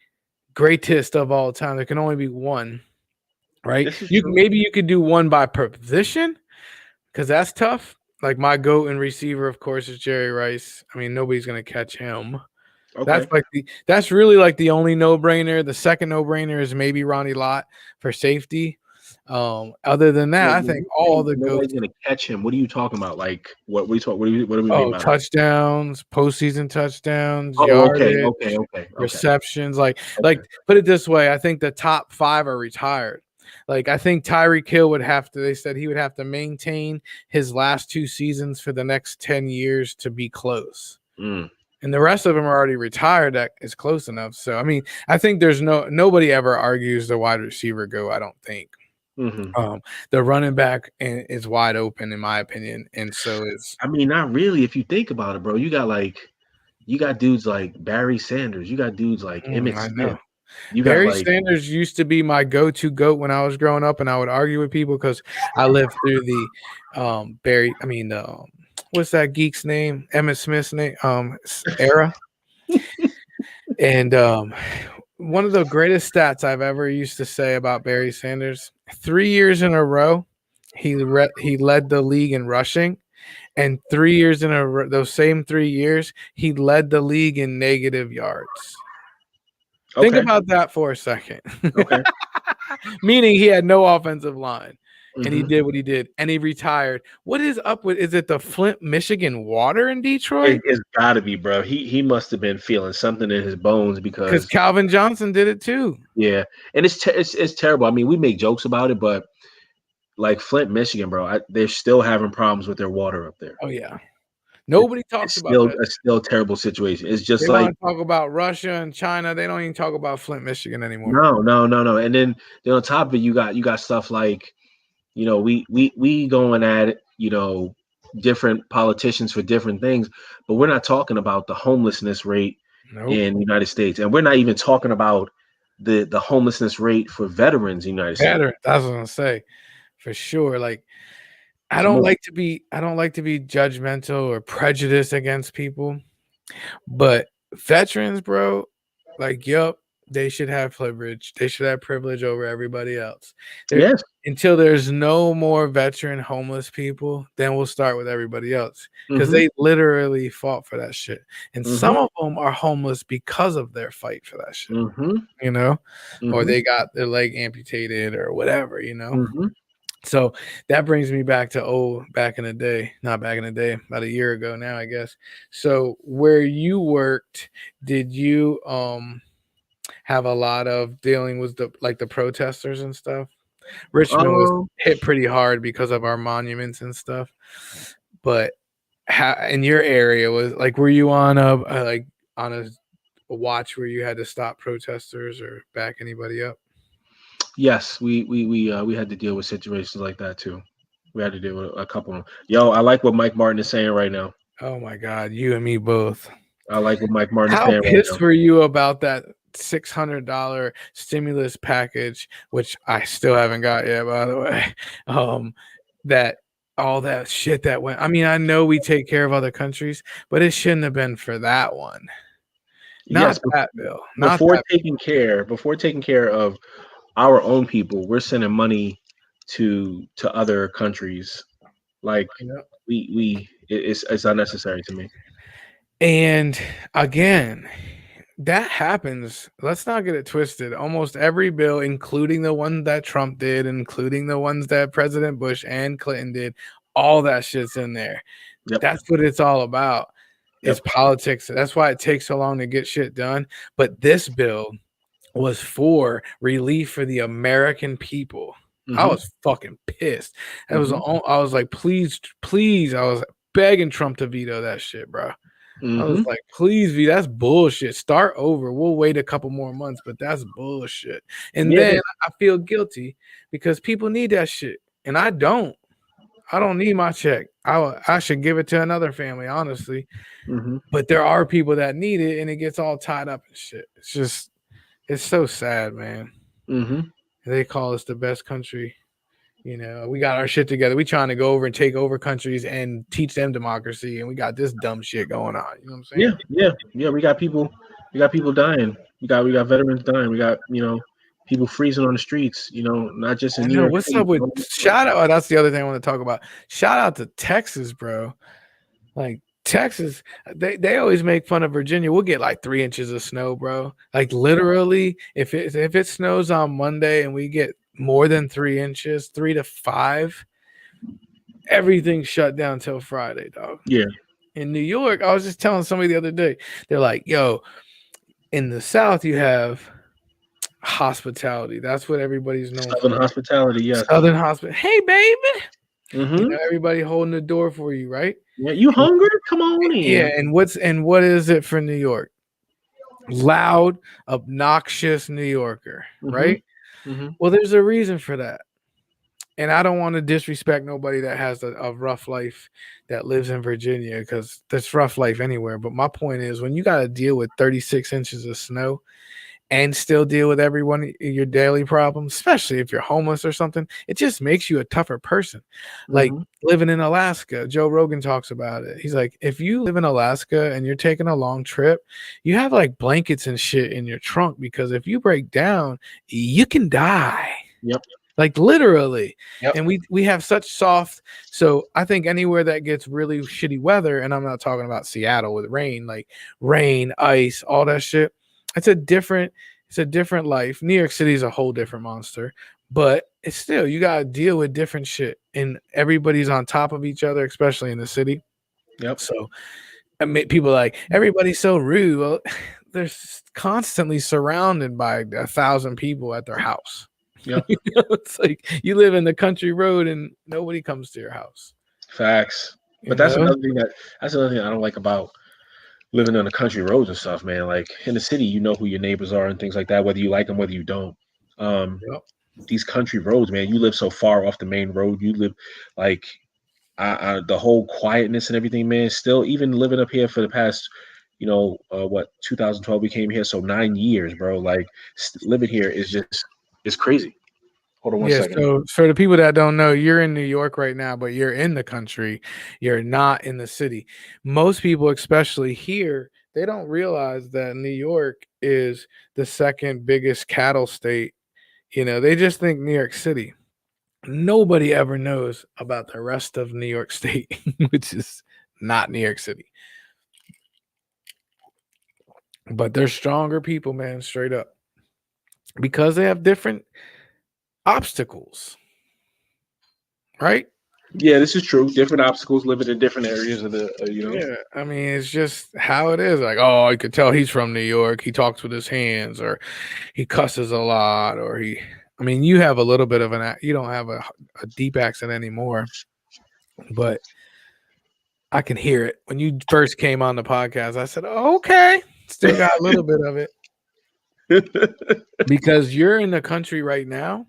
greatest of all time. There can only be one, right? Maybe you could do one by position, because that's tough. Like my GOAT and receiver, of course, is Jerry Rice. I mean, nobody's gonna catch him. Okay. That's really like the only no-brainer. The second no-brainer is maybe Ronnie Lott for safety. Other than that, I think all the nobody's gonna catch him. What are you talking about? Like what we talk? What do we mean by touchdowns, postseason touchdowns, yardage, okay. receptions. Like put it this way, I think the top 5 are retired. Like I think Tyreek Hill would have to. They said he would have to maintain his last 2 seasons for the next 10 years to be close. And the rest of them are already retired. That is close enough. So I mean, I think there's nobody ever argues the wide receiver go. I don't think. The running back is wide open in my opinion, and so is. I mean, not really. If you think about it, bro, you got dudes like Barry Sanders. You got dudes like Emmitt Smith. Barry Sanders used to be my go-to GOAT when I was growing up, and I would argue with people because I lived through the what's that geek's name? Emmitt Smith's name era. And one of the greatest stats I've ever used to say about Barry Sanders: 3 years in a row, he led the league in rushing, and 3 years in a row, those same 3 years, he led the league in negative yards. Okay. Think about that for a second. Okay. Meaning he had no offensive line. And he did what he did, and he retired. What is up with? Is it the Flint, Michigan water in Detroit? It's got to be, bro. He must have been feeling something in his bones because Calvin Johnson did it too. Yeah, and it's terrible. I mean, we make jokes about it, but like Flint, Michigan, bro, they're still having problems with their water up there. Oh yeah, nobody talks about that. It's still a terrible situation. It's just they don't talk about Russia and China. They don't even talk about Flint, Michigan anymore. No. And then on top of it, you got stuff like. We going at it, different politicians for different things, but we're not talking about the homelessness rate in the United States. And we're not even talking about the homelessness rate for veterans in the United States. That's what I'm say for sure. Like, I don't like to be judgmental or prejudiced against people, but veterans, bro, like, yup, they should have privilege. They should have privilege over everybody else. Yes. Until there's no more veteran homeless people, then we'll start with everybody else because they literally fought for that shit. And some of them are homeless because of their fight for that shit, or they got their leg amputated or whatever, So that brings me back to back in the day, not back in the day, about a year ago now, I guess. So where you worked, did you have a lot of dealing with the protesters and stuff? Richmond was hit pretty hard because of our monuments and stuff. But in your area were you on a watch where you had to stop protesters or back anybody up? Yes, we had to deal with situations like that too. We had to deal with a couple of them. Yo, I like what Mike Martin is saying right now. Oh my God, you and me both. I like what Mike Martin is saying right now. How pissed were you about that $600 stimulus package, which I still haven't got yet, by the way? That all that shit that went. I mean, I know we take care of other countries, but it shouldn't have been for that one. Not that bill. Before taking care of our own people, we're sending money to other countries. Like it's unnecessary to me. And again, that happens. Let's not get it twisted. Almost every bill, including the one that Trump did, including the ones that President Bush and Clinton did, all that shit's in there. Yep. That's what it's all about. It's politics. That's why it takes so long to get shit done. But this bill was for relief for the American people. I was fucking pissed. I was like, please. I was begging Trump to veto that shit, bro. I was like, please, V, that's bullshit. Start over. We'll wait a couple more months, but that's bullshit. And then I feel guilty because people need that shit. And I don't. I don't need my check. I should give it to another family, honestly. But there are people that need it, and it gets all tied up and shit. It's so sad, man. They call us the best country. You know, we got our shit together. We trying to go over and take over countries and teach them democracy, and we got this dumb shit going on. You know what I'm saying? Yeah. We got people dying. We got veterans dying. We got, you know, people freezing on the streets. You know, not just in New York. What's up with shout out? That's the other thing I want to talk about. Shout out to Texas, bro. Like Texas, they always make fun of Virginia. We'll get like 3 inches of snow, bro. Like literally, if it snows on Monday and we get more than 3 inches, 3 to 5, everything's shut down till Friday, dog. Yeah. In New York, I was just telling somebody the other day, they're like, yo, in the South, you have hospitality. That's what everybody's known for. Southern hospitality, yeah. Southern hospitality. Hey, baby. You know, everybody holding the door for you, right? Yeah, you hungry? Come on in. Yeah, and what is it for New York? Loud, obnoxious New Yorker, right? Well, there's a reason for that. And I don't want to disrespect nobody that has a rough life that lives in Virginia, because that's rough life anywhere. But my point is, when you got to deal with 36 inches of snow and still deal with your daily problems, especially if you're homeless or something, it just makes you a tougher person. Like living in Alaska, Joe Rogan talks about it. He's like, if you live in Alaska and you're taking a long trip, you have like blankets and shit in your trunk, because if you break down, you can die. Like literally. And we have such soft. So I think anywhere that gets really shitty weather, and I'm not talking about Seattle with rain, like rain, ice, all that shit. It's a different life. New York City is a whole different monster, but it's still, you got to deal with different shit, and everybody's on top of each other, especially in the city. So I mean, people are like, everybody's so rude. Well, they're constantly surrounded by 1,000 people at their house. You know, it's like you live in the country road and nobody comes to your house. Facts. But that's another thing I don't like about living on the country roads and stuff, man. Like in the city, you know who your neighbors are and things like that, whether you like them, whether you don't. These country roads, man, you live so far off the main road. You live like the whole quietness and everything, man. Still, even living up here for the past, 2012 we came here, so 9 years, bro. Like living here is it's crazy. Hold on one second. So for the people that don't know, you're in New York right now, but you're in the country. You're not in the city. Most people, especially here, they don't realize that New York is the second biggest cattle state. You know, they just think New York City. Nobody ever knows about the rest of New York State, which is not New York City. But they're stronger people, man, straight up. Because they have different obstacles, right? Yeah, this is true. Different obstacles, living in different areas of the, Yeah, I mean, it's just how it is. Like, oh, I could tell he's from New York. He talks with his hands, or he cusses a lot, or I mean, you have a little bit of you don't have a deep accent anymore, but I can hear it. When you first came on the podcast, I said, oh, okay, still got a little bit of it. Because you're in the country right now.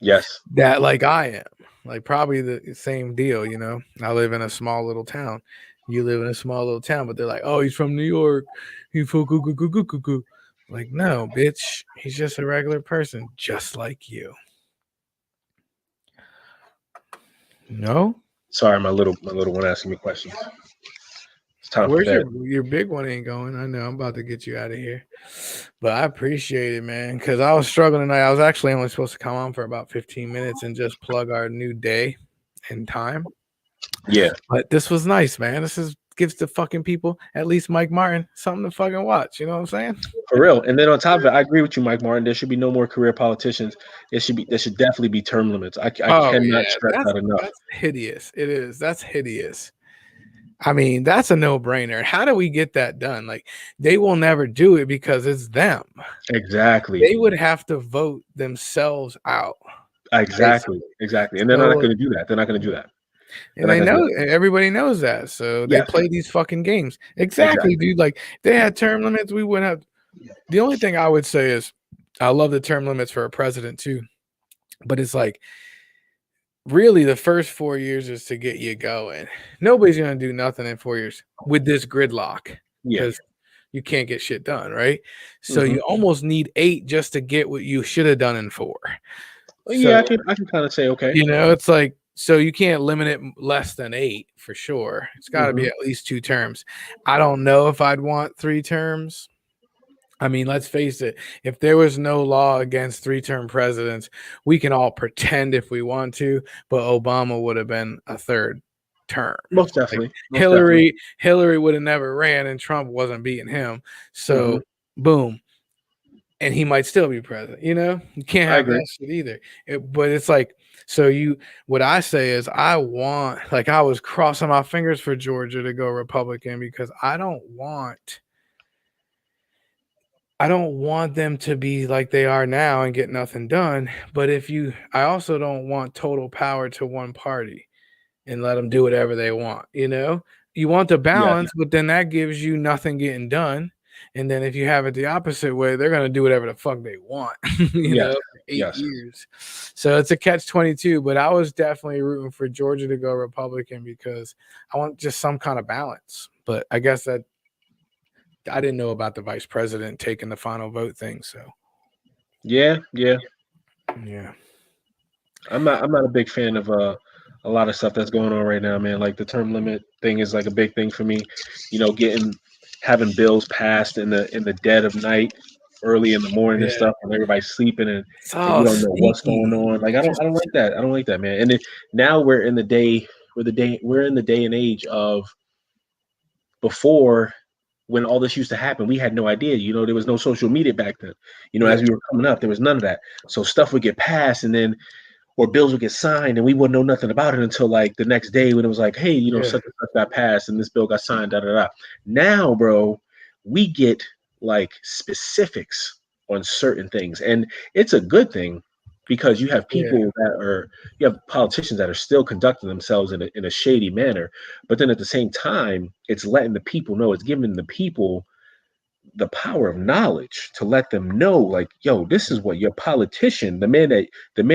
Yes. That like I am. Like probably the same deal, you know. I live in a small little town. You live in a small little town, but they're like, oh, he's from New York. He's like, no, bitch. He's just a regular person, just like you. No? Sorry, my little one asking me questions. Where's your big one ain't going? I know I'm about to get you out of here, but I appreciate it, man, because I was struggling tonight. I was actually only supposed to come on for about 15 minutes and just plug our new day and time. Yeah, but this was nice, man. This gives the fucking people, at least Mike Martin, something to fucking watch. You know what I'm saying? For real. And then on top of it, I agree with you, Mike Martin. There should be no more career politicians. There should definitely be term limits. I cannot stress that enough. That's hideous. It is. That's hideous. I mean, that's a no-brainer. How do we get that done? Like, they will never do it because it's them. Exactly. They would have to vote themselves out. Exactly. And they're not going to do that. And They're they not gonna know, do and everybody knows that. So they Yes. play these fucking games. Exactly. Exactly, dude. Like if they had term limits, we wouldn't have. The only thing I would say is I love the term limits for a president too. But it's like really the first 4 years is to get you going. Nobody's gonna do nothing in 4 years with this gridlock Yeah. because you can't get shit done, right? So Mhm. you almost need 8 just to get what you should have done in 4. Well, yeah, So I can kind of say okay. it's like so you can't limit it less than 8 for sure. It's got to be Mhm. at least 2 terms. I don't know if I'd want 3 terms. I mean, let's face it. If there was no law against 3-term presidents, we can all pretend if we want to, but Obama would have been a 3rd term. Most Like definitely. Most definitely. Hillary would have never ran, and Trump wasn't beating him. So, boom, and he might still be president. You can't I have agree. that shit either. But it's like, so what I say is, I want, like, I was crossing my fingers for Georgia to go Republican because I don't want them to be like they are now and get nothing done. But I also don't want total power to one party and let them do whatever they want. You want the Yes. balance, but then that gives you nothing getting done. And then if you have it the opposite way, they're going to do whatever the fuck they want, Yes. for 8 Yes. years. So it's a catch-22, but I was definitely rooting for Georgia to go Republican because I want just some kind of balance. But I guess that I didn't know about the vice president taking the final vote thing. So Yeah. yeah. I'm not a big fan of a lot of stuff that's going on right now, man. Like the term limit thing is like a big thing for me. Having bills passed in the dead of night, early in the morning and Yeah. stuff, when everybody's sleeping and It's you all don't know what's sneaky. going on. Like I don't like that. I don't like that, man. And now we're in the day and age of before when all this used to happen. We had no idea. There was no social media back then. As we were coming up, there was none of that. So stuff would get passed and then or bills would get signed and we wouldn't know nothing about it until like the next day when it was like, hey, such and such got passed and this bill got signed, da da da. Now, bro, we get like specifics on certain things. And it's a good thing because you have people you have politicians that are still conducting themselves in a shady manner. But then at the same time, it's letting the people know, it's giving the people the power of knowledge to let them know, like, yo, this is what your politician, the man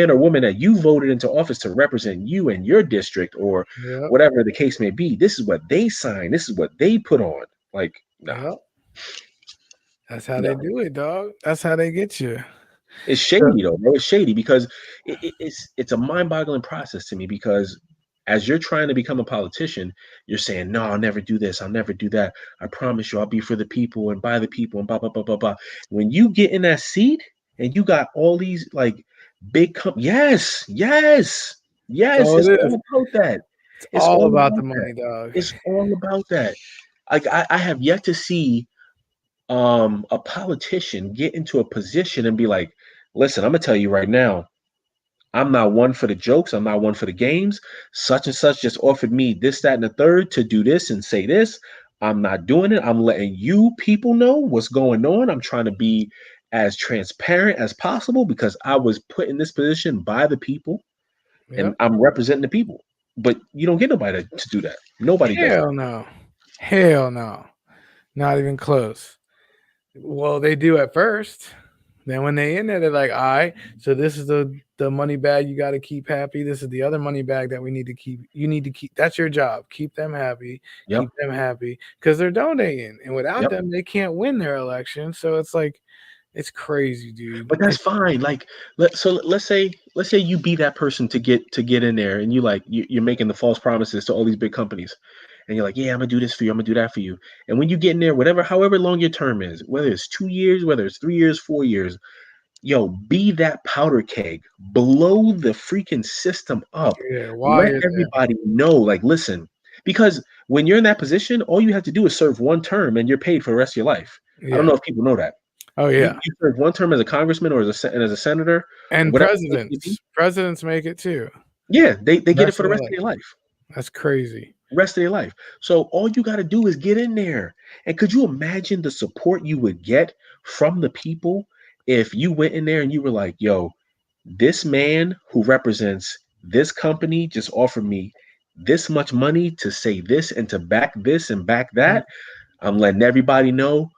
or woman that you voted into office to represent you and your district or whatever the case may be, this is what they signed, this is what they put on. Like, nah. That's how they do it, dog. That's how they get you. It's shady though, bro. It's shady because it's a mind-boggling process to me because as you're trying to become a politician, you're saying, no, I'll never do this. I'll never do that. I promise you I'll be for the people and by the people and blah, blah, blah, blah, blah. When you get in that seat and you got all these like big yes. It's all about that. It's all about the money, dog. It's all about that. Like I have yet to see a politician get into a position and be like, listen, I'm gonna tell you right now, I'm not one for the jokes. I'm not one for the games. Such and such just offered me this, that, and the third to do this and say this. I'm not doing it. I'm letting you people know what's going on. I'm trying to be as transparent as possible because I was put in this position by the people and I'm representing the people. But you don't get nobody to do that. Nobody does that. Hell no. Not even close. Well, they do at first. Then when they in there, they're like, all right, so this is the money bag you got to keep happy. This is the other money bag that we need to keep. You need to keep. That's your job. Keep them happy. Keep them happy because they're donating. And without them, they can't win their election. So it's like, it's crazy, dude. But that's fine. Like, let's say you be that person to get in there and you're making the false promises to all these big companies. And you're like, yeah, I'm gonna do this for you. I'm gonna do that for you. And when you get in there, however long your term is, whether it's 2 years, whether it's 3 years, 4 years, yo, be that powder keg, blow the freaking system up. Let everybody know, like, listen, because when you're in that position, all you have to do is serve one term and you're paid for the rest of your life. I don't know if people know that. Oh yeah, you serve one term as a congressman or as a senator, and presidents make it too. Yeah, they get it for the rest of their life. That's crazy. Rest of their life. So all you got to do is get in there. And could you imagine the support you would get from the people if you went in there and you were like, yo, this man who represents this company just offered me this much money to say this and to back this and back that. I'm letting everybody know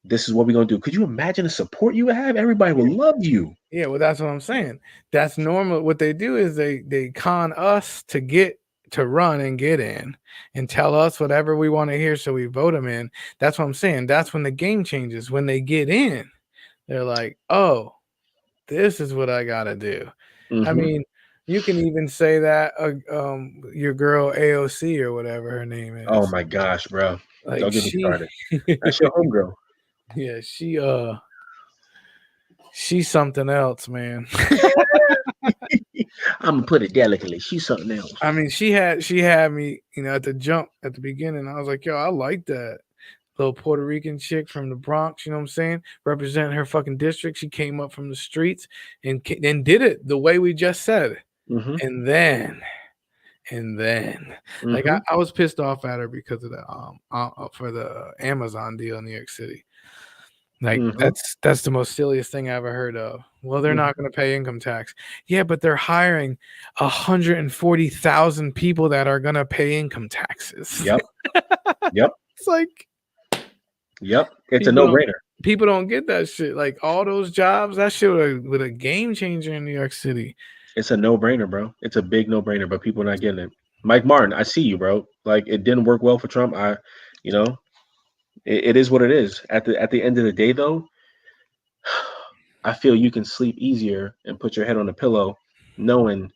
this is what we're gonna do. Could you imagine the support you would have? Everybody will love you. Yeah, well, that's what I'm saying. That's normal. What they do is they con us to get to run and get in and tell us whatever we want to hear, so we vote them in. That's what I'm saying. That's when the game changes. When they get in, they're like, "Oh, this is what I gotta do." I Mhm. mean, you can even say that your girl AOC or whatever her name is. Oh my gosh, bro. Like Don't get me she, started. That's your homegirl. yeah, she's something else, man. I'm gonna put it delicately. She's something else. I mean, she had me, at the jump at the beginning. I was like, yo, I like that little Puerto Rican chick from the Bronx. You know what I'm saying? Representing her fucking district. She came up from the streets and did it the way we just said. Mhm. And then, like Mhm. I was pissed off at her because of the for the Amazon deal in New York City. Like Mhm. that's the most silliest thing I ever heard of. Well, they're Mhm. not going to pay income tax. Yeah, but they're hiring 140,000 people that are going to pay income taxes. Yep. Yep. It's like Yep. It's a people don't, no-brainer. people don't get that shit. Like all those jobs, that shit would a game changer in New York City. It's a no-brainer, bro. It's a big no-brainer, but people are not getting it. Mike Martin, I see you, bro. Like it didn't work well for Trump. It is what it is. At the end of the day, though, I feel you can sleep easier and put your head on a pillow knowing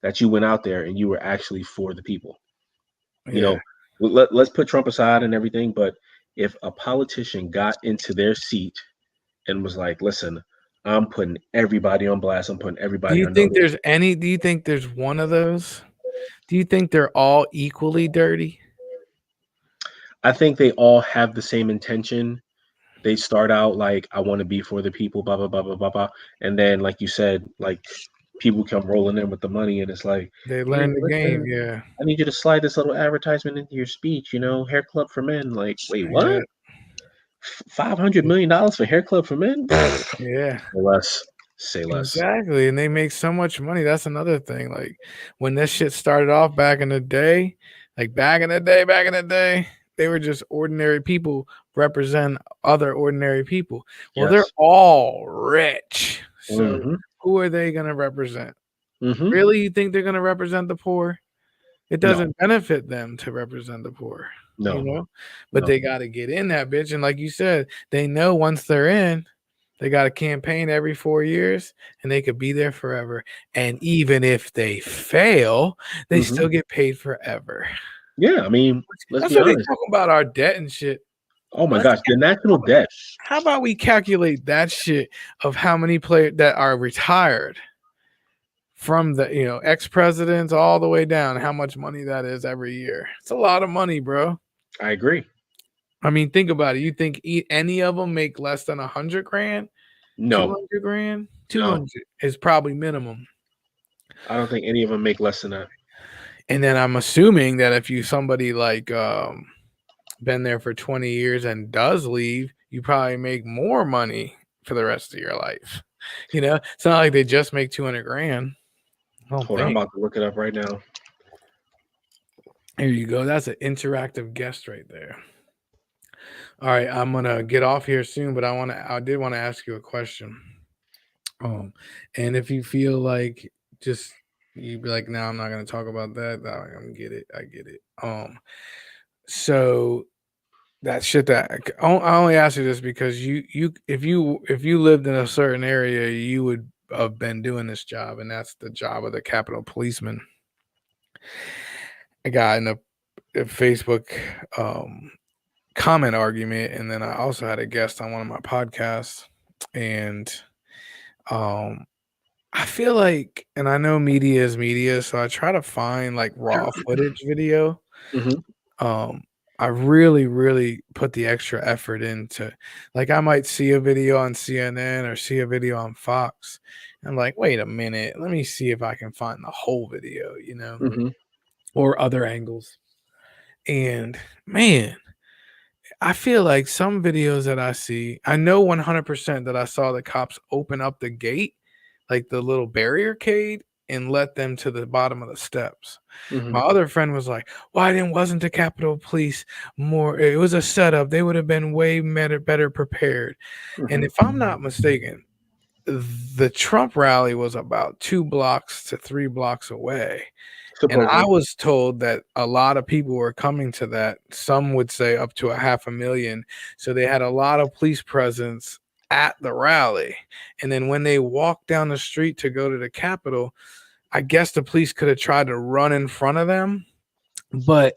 that you went out there and you were actually for the people. You Yeah. know, let's put Trump aside and everything, but if a politician got into their seat and was like, listen, I'm putting everybody on blast, I'm putting Do everybody you on think notice. do you think there's one of those? Do you think they're all equally dirty? I think they all have the same intention. They start out like, I want to be for the people, blah, blah, blah, blah, blah, blah. And then, like you said, like people come rolling in with the money and it's like, They hey, learn the game, listen, yeah. I need you to slide this little advertisement into your speech, hair club for men. Like, wait, Yeah. what? $500 million for hair club for men? Yeah. Say less. Say less. Exactly. And they make so much money. That's another thing. Like when this shit started off back in the day, they were just ordinary people represent other ordinary people. Well, they're Yes. all rich. So Mhm. who are they going to represent? Mhm. Really? You think they're going to represent the poor? It No. doesn't benefit them to represent the poor, No. but No. they got to get in that bitch. And like you said, they know once they're in, they got a campaign every 4 years and they could be there forever. And even if they fail, they Mhm. still get paid forever. Yeah, I mean, let's That's be what they honest. talking about, our debt and shit. Oh my Let's gosh, the national debt. How about we calculate that shit of how many players that are retired from the ex-presidents all the way down, how much money that is every year? It's a lot of money, bro. I agree. I mean, think about it. You think any of them make less than 100 grand? No, 200 grand? No. 200 is probably minimum. I don't think any of them make less than that. And then I'm assuming that if you somebody like been there for 20 years and does leave, you probably make more money for the rest of your life. It's not like they just make 200 grand. Hold on, I'm about to look it up right now. Here you go. That's an interactive guest right there. All right, I'm gonna get off here soon, but I did want to ask you a question. And if you feel like just you'd be like, no, I'm not gonna talk about that. I get it. I get it. So that shit that I only ask you this because if you lived in a certain area, you would have been doing this job, and that's the job of the Capitol Policeman. I got in a Facebook comment argument, and then I also had a guest on one of my podcasts, and I feel like, and I know media is media, so I try to find like raw footage video. Mhm. I really, really put the extra effort into, like, I might see a video on CNN or see a video on Fox. And I'm like, wait a minute, let me see if I can find the whole video, Mhm. or other angles. And man, I feel like some videos that I see, I know 100% that I saw the cops open up the gate, like the little barricade and let them to the bottom of the steps. Mhm. My other friend was like, why then wasn't the Capitol Police more? It was a setup. They would have been way better prepared. And Mhm. if I'm not mistaken, the Trump rally was about 2 blocks to 3 blocks away. And I Supposedly. was told that a lot of people were coming to that. Some would say up to 500,000. So they had a lot of police presence at the rally. And then when they walked down the street to go to the Capitol, I guess the police could have tried to run in front of them. But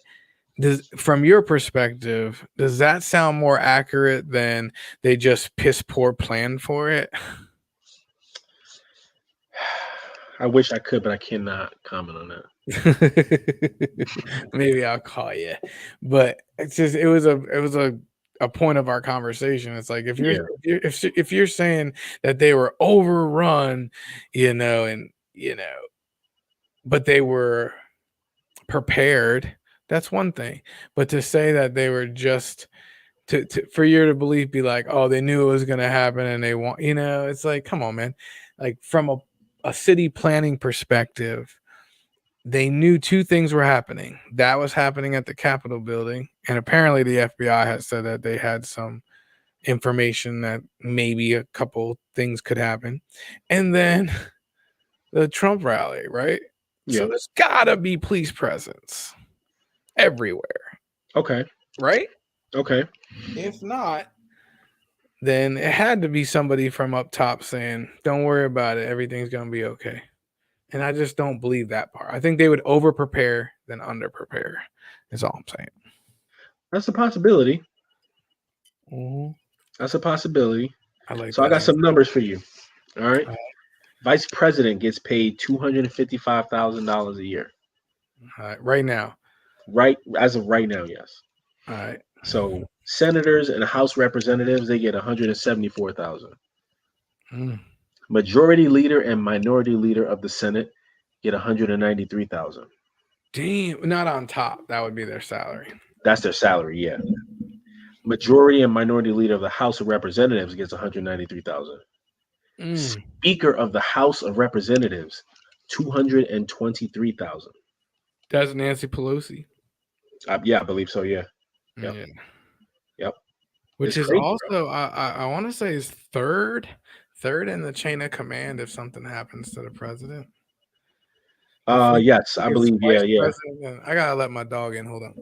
from your perspective, does that sound more accurate than they just piss poor planned for it? I wish I could, but I cannot comment on that. Maybe I'll call you. But it's just it was a point of our conversation. It's like if Yeah. if you're saying that they were overrun, but they were prepared, that's one thing. But to say that they were just for you to believe, be like, oh, they knew it was going to happen and they want, it's like, come on, man. Like from a city planning perspective, they knew 2 things were happening. That was happening at the Capitol building. And apparently the FBI had said that they had some information that maybe a couple things could happen. And then the Trump rally, right? Yeah. So there's gotta be police presence everywhere, Okay. right? Okay. If not, then it had to be somebody from up top saying, don't worry about it. Everything's going to be okay. And I just don't believe that part. I think they would over prepare than under prepare, is all I'm saying. That's a possibility. Mm-hmm. That's a possibility. I like so that. I got some numbers for you. All right. All right. Vice president gets paid $255,000 a year. All right. Right now. Right as of right now, yes. All right. So senators and House representatives, they get $174,000. Mm. Majority leader and minority leader of the Senate get $193,000. Damn, not on top. That would be their salary. That's their salary, yeah. Majority and minority leader of the House of Representatives gets $193,000. Speaker of the House of Representatives, $223,000. That's Nancy Pelosi. Yeah, I believe so. Yeah. Yep. Yeah. Yep. Which It's is crazy, also, I want to say, is third in the chain of command if something happens to the president. Yes, I believe. Yeah. President. I gotta let my dog in. Hold on.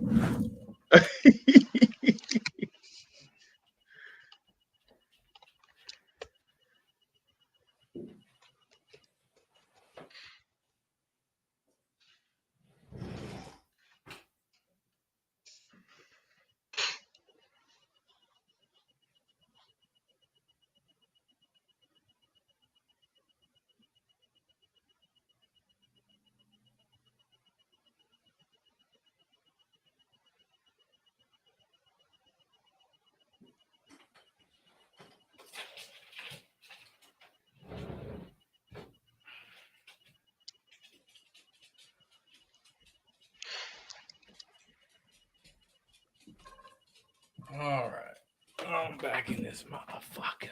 All right. I'm back in this motherfucker.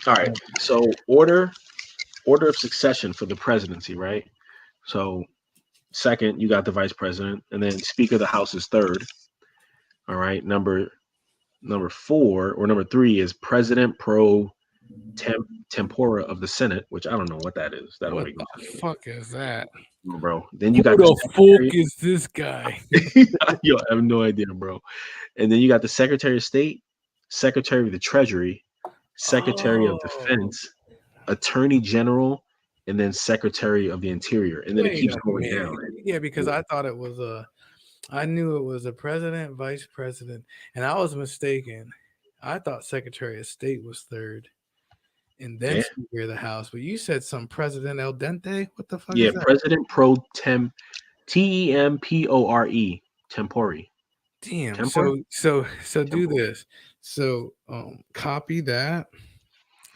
All right. So order of succession for the presidency, right? So second, you got the vice president, and then Speaker of the House is third. All right. Number 4 or number 3 is President pro tempora of the Senate, which I don't know what that is. That What don't make the fuck is that? bro. Then you got Who the fuck is this guy? Yo, I have no idea, bro. And then you got the Secretary of State, Secretary of the Treasury, Secretary of Defense, Attorney General, and then Secretary of the Interior. And then it keeps going down. Yeah, because I thought it was I knew it was a president, vice president, and I was mistaken. I thought Secretary of State was third, and then Speaker of the House. But you said some President El Dente. What the fuck? Yeah, is that? President pro tempore, tempori. Damn. Tempore? So do this. So copy that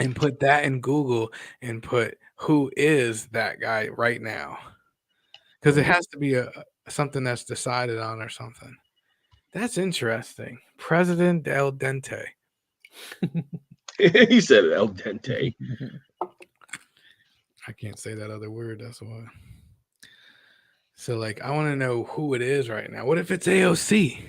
and put that in Google and put who is that guy right now, because it has to be something that's decided on or something. That's interesting. President El Dente. He said El Dente. I can't say that other word. That's why. So, like, I want to know who it is right now. What if it's AOC?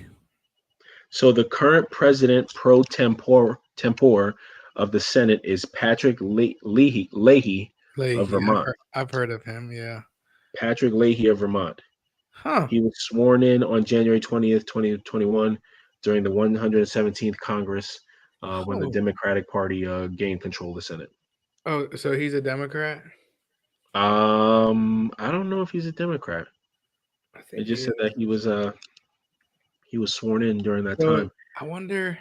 So the current president pro tempore of the Senate is Patrick Leahy of Like, Vermont. I've heard of him. Yeah. Patrick Leahy of Vermont. Huh. He was sworn in on January 20th, 2021 during the 117th Congress when the Oh. Democratic Party gained control of the Senate. Oh, so he's a Democrat? I don't know if he's a Democrat. I It think just he said is. that he was sworn in during that So time. I wonder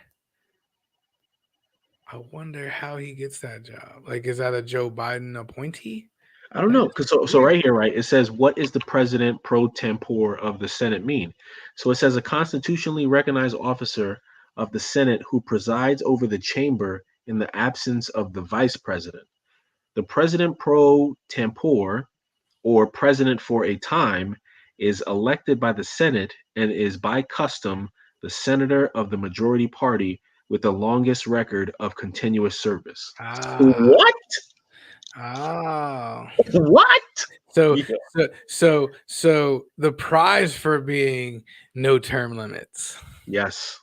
how he gets that job. Like, is that a Joe Biden appointee? I don't That know, is because so weird. right here, right, it says, what is the president pro tempore of the Senate mean? So it says a constitutionally recognized officer of the Senate who presides over the chamber in the absence of the vice president. The president pro tempore, or president for a time, is elected by the Senate and is by custom the senator of the majority party with the longest record of continuous service. Ah, What? oh. What? So, Yeah. so the prize for being no term limits. Yes.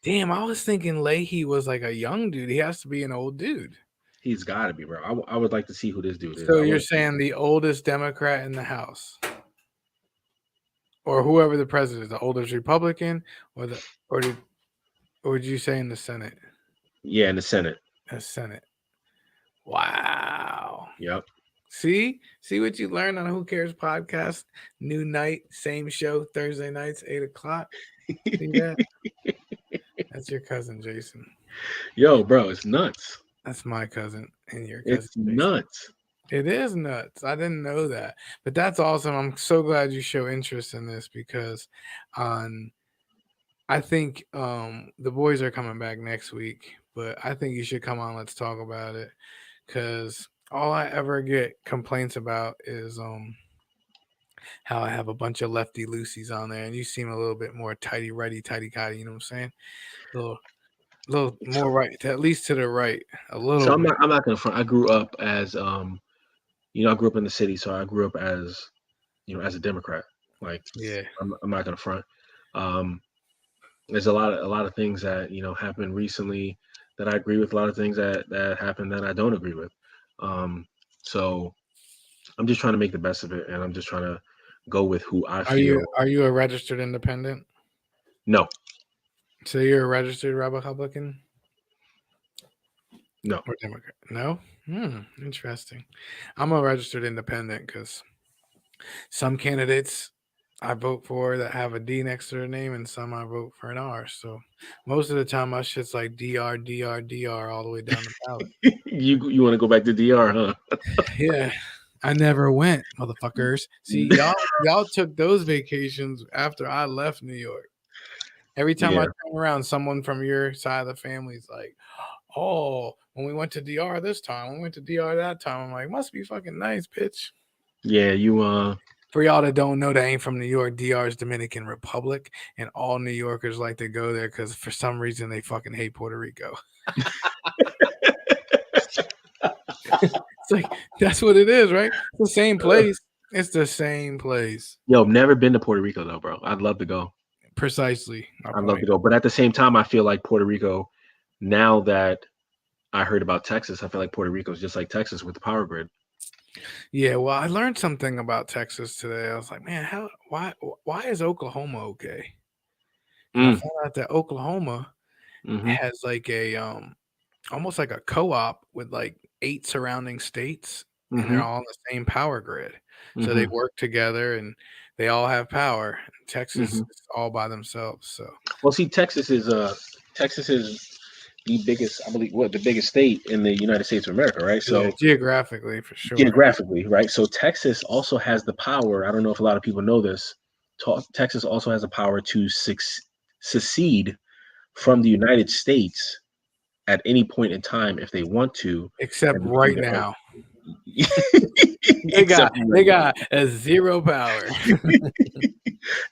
Damn, I was thinking Leahy was like a young dude. He has to be an old dude. He's got to be, bro. I would like to see who this dude is. So you're saying the oldest Democrat in the House, or whoever the president is, the oldest Republican, or would you say in the Senate? Yeah, in the Senate. The Senate. Wow. Yep. See what you learn on Who Cares podcast. New night, same show, Thursday nights, 8:00. See that? That's your cousin, Jason. Yo, bro, it's nuts. That's my cousin and your cousin. It's Jason. nuts. It is nuts. I didn't know that, but that's awesome. I'm so glad you show interest in this because, I think the boys are coming back next week, but I think you should come on. Let's talk about it because all I ever get complaints about is how I have a bunch of lefty loosies on there, and you seem a little bit more tighty righty, tighty cotty. You know what I'm saying? A little more right, at least to the right, a little. So bit. I'm not gonna front. I grew up as I grew up in the city, so I grew up as as a Democrat. Like, Yeah. I'm not gonna front. There's a lot of things that happened recently that I agree with. A lot of things that happened that I don't agree with. So I'm just trying to make the best of it, and I'm just trying to go with who I feel. Are you a registered independent? No. So you're a registered Republican? No. Or Democrat? No? Interesting. I'm a registered independent because some candidates I vote for that have a D next to their name, and some I vote for an R. So most of the time, my shit's like DR, DR, DR all the way down the ballot. You want to go back to DR, huh? Yeah. I never went, motherfuckers. See, y'all took those vacations after I left New York. Every time I turn around, someone from your side of the family is like, "Oh, when we went to DR this time, we went to DR that time." I'm like, "Must be fucking nice, bitch." Yeah, For y'all that don't know, that ain't from New York. DR is Dominican Republic, and all New Yorkers like to go there because for some reason they fucking hate Puerto Rico. It's like that's what it is, right? It's the same place. It's the same place. Yo, never been to Puerto Rico though, bro. I'd love to go. Precisely. I'd love to go, but at the same time, I feel like Puerto Rico. Now that I heard about Texas, I feel like Puerto Rico is just like Texas with the power grid. Yeah, well, I learned something about Texas today. I was like, man, why is Oklahoma okay? And I found out that Oklahoma has like a almost like a co-op with like 8 surrounding states, and they're all on the same power grid. So they work together and they all have power. Texas is all by themselves. So well, see, Texas is the biggest, I believe, the biggest state in the United States of America, right? So yeah, geographically, for sure. Geographically, right? So Texas also has the power. I don't know if a lot of people know this. Texas also has the power to secede from the United States at any point in time if they want to. Except right now. They got a zero power.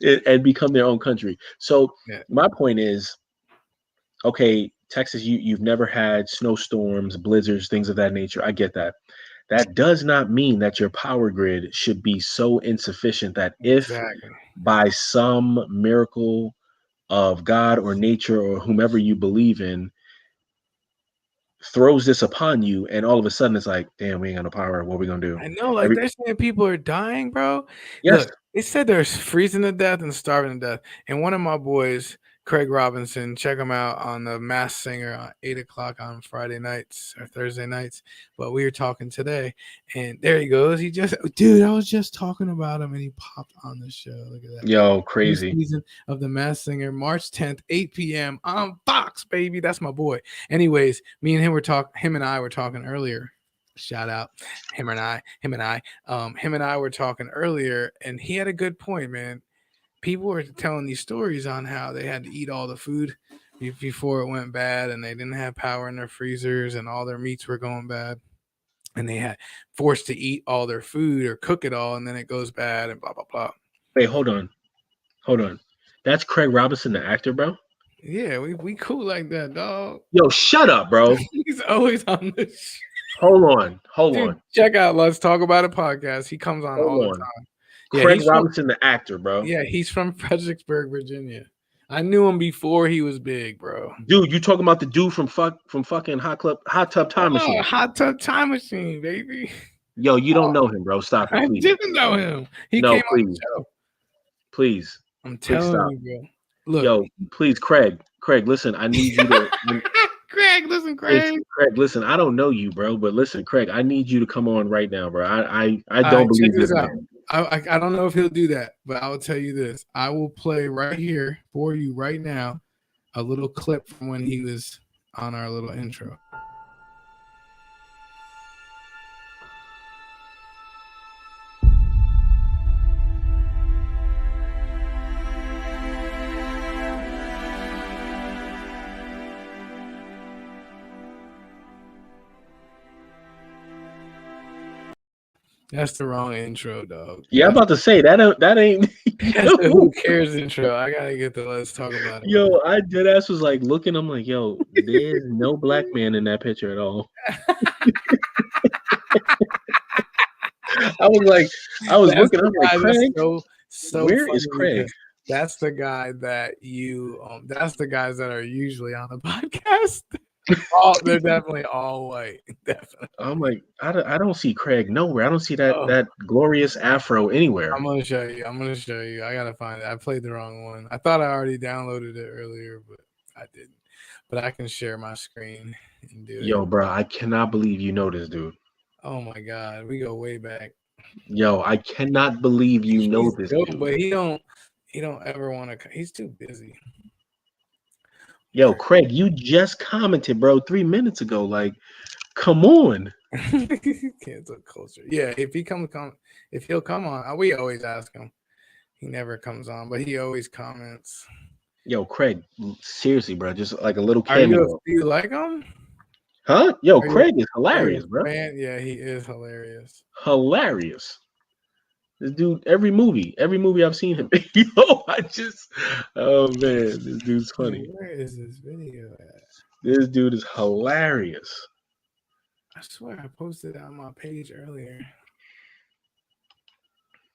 And become their own country. So my point is, okay, Texas, you've never had snowstorms, blizzards, things of that nature. I get that. that does not mean that your power grid should be so insufficient that if Exactly. by some miracle of God or nature or whomever you believe in throws this upon you, and all of a sudden it's like, damn, we ain't got no power. What are we gonna do? I know, like they're saying people are dying, bro. Yes. Look, it said they're freezing to death and starving to death. And one of my boys, Craig Robinson, check him out on the Masked Singer on 8 o'clock on Friday nights or Thursday nights. But we were talking today, and there he goes. Dude, I was just talking about him, and he popped on the show. Look at that. Yo, New crazy. season of the Masked Singer, March 10th, 8 p.m. on Fox, baby. That's my boy. Anyways, him and I were talking earlier. Shout out him and I were talking earlier, and he had a good point, man. People were telling these stories on how they had to eat all the food before it went bad, and they didn't have power in their freezers, and all their meats were going bad, and they had forced to eat all their food or cook it all, and then it goes bad, and blah blah blah. Wait, hold on. That's Craig Robinson, the actor, bro. Yeah, we cool like that, dog. Yo, shut up, bro. He's always on this. Hold on. Dude, check out Let's Talk About It podcast. He comes on all the time. Yeah, Craig Robinson, the actor, bro. Yeah, he's from Fredericksburg, Virginia. I knew him before he was big, bro. Dude, you talking about the dude from fucking Hot Tub Time Machine? Hot Tub Time Machine, baby. Yo, you don't know him, bro. Stop it, please. I didn't know him. He No, came please. on the show. Please. I'm telling you, bro. Look, yo, please, Craig, listen, I need you to Craig, listen, I don't know you, bro, but listen, Craig, I need you to come on right now, bro. I don't believe this man. I don't know if he'll do that, but I will tell you this. I will play right here for you right now a little clip from when he was on our little intro. That's the wrong intro, dog. Yeah, I'm about to say that ain't. That's the Who Cares intro. I gotta get the Let's Talk About It. Yo, I deadass was like looking. I'm like, yo, there's no black man in that picture at all. I was looking. I'm like, Craig, so where is Craig? That's the guy that you. That's the guys that are usually on the podcast. They're definitely all white. Definitely. I'm like, I don't see Craig nowhere. I don't see that glorious afro anywhere. I'm gonna show you. I gotta find it. I played the wrong one. I thought I already downloaded it earlier, but I didn't. But I can share my screen and do it. Yo, bro, I cannot believe you know this dude. Oh my god, we go way back. Yo, I cannot believe you know this dude. But he don't ever want to. He's too busy. Yo, Craig, you just commented, bro, 3 minutes ago. Like, come on. Cancel culture. Yeah, if he'll come on, we always ask him. He never comes on, but he always comments. Yo, Craig, seriously, bro, just like a little cameo. Do you like him? Huh? Yo, Craig is hilarious, bro. Man, yeah, he is hilarious. Hilarious. This dude, every movie I've seen him. Yo, oh man, this dude's funny. Where is this video at? This dude is hilarious. I swear I posted it on my page earlier.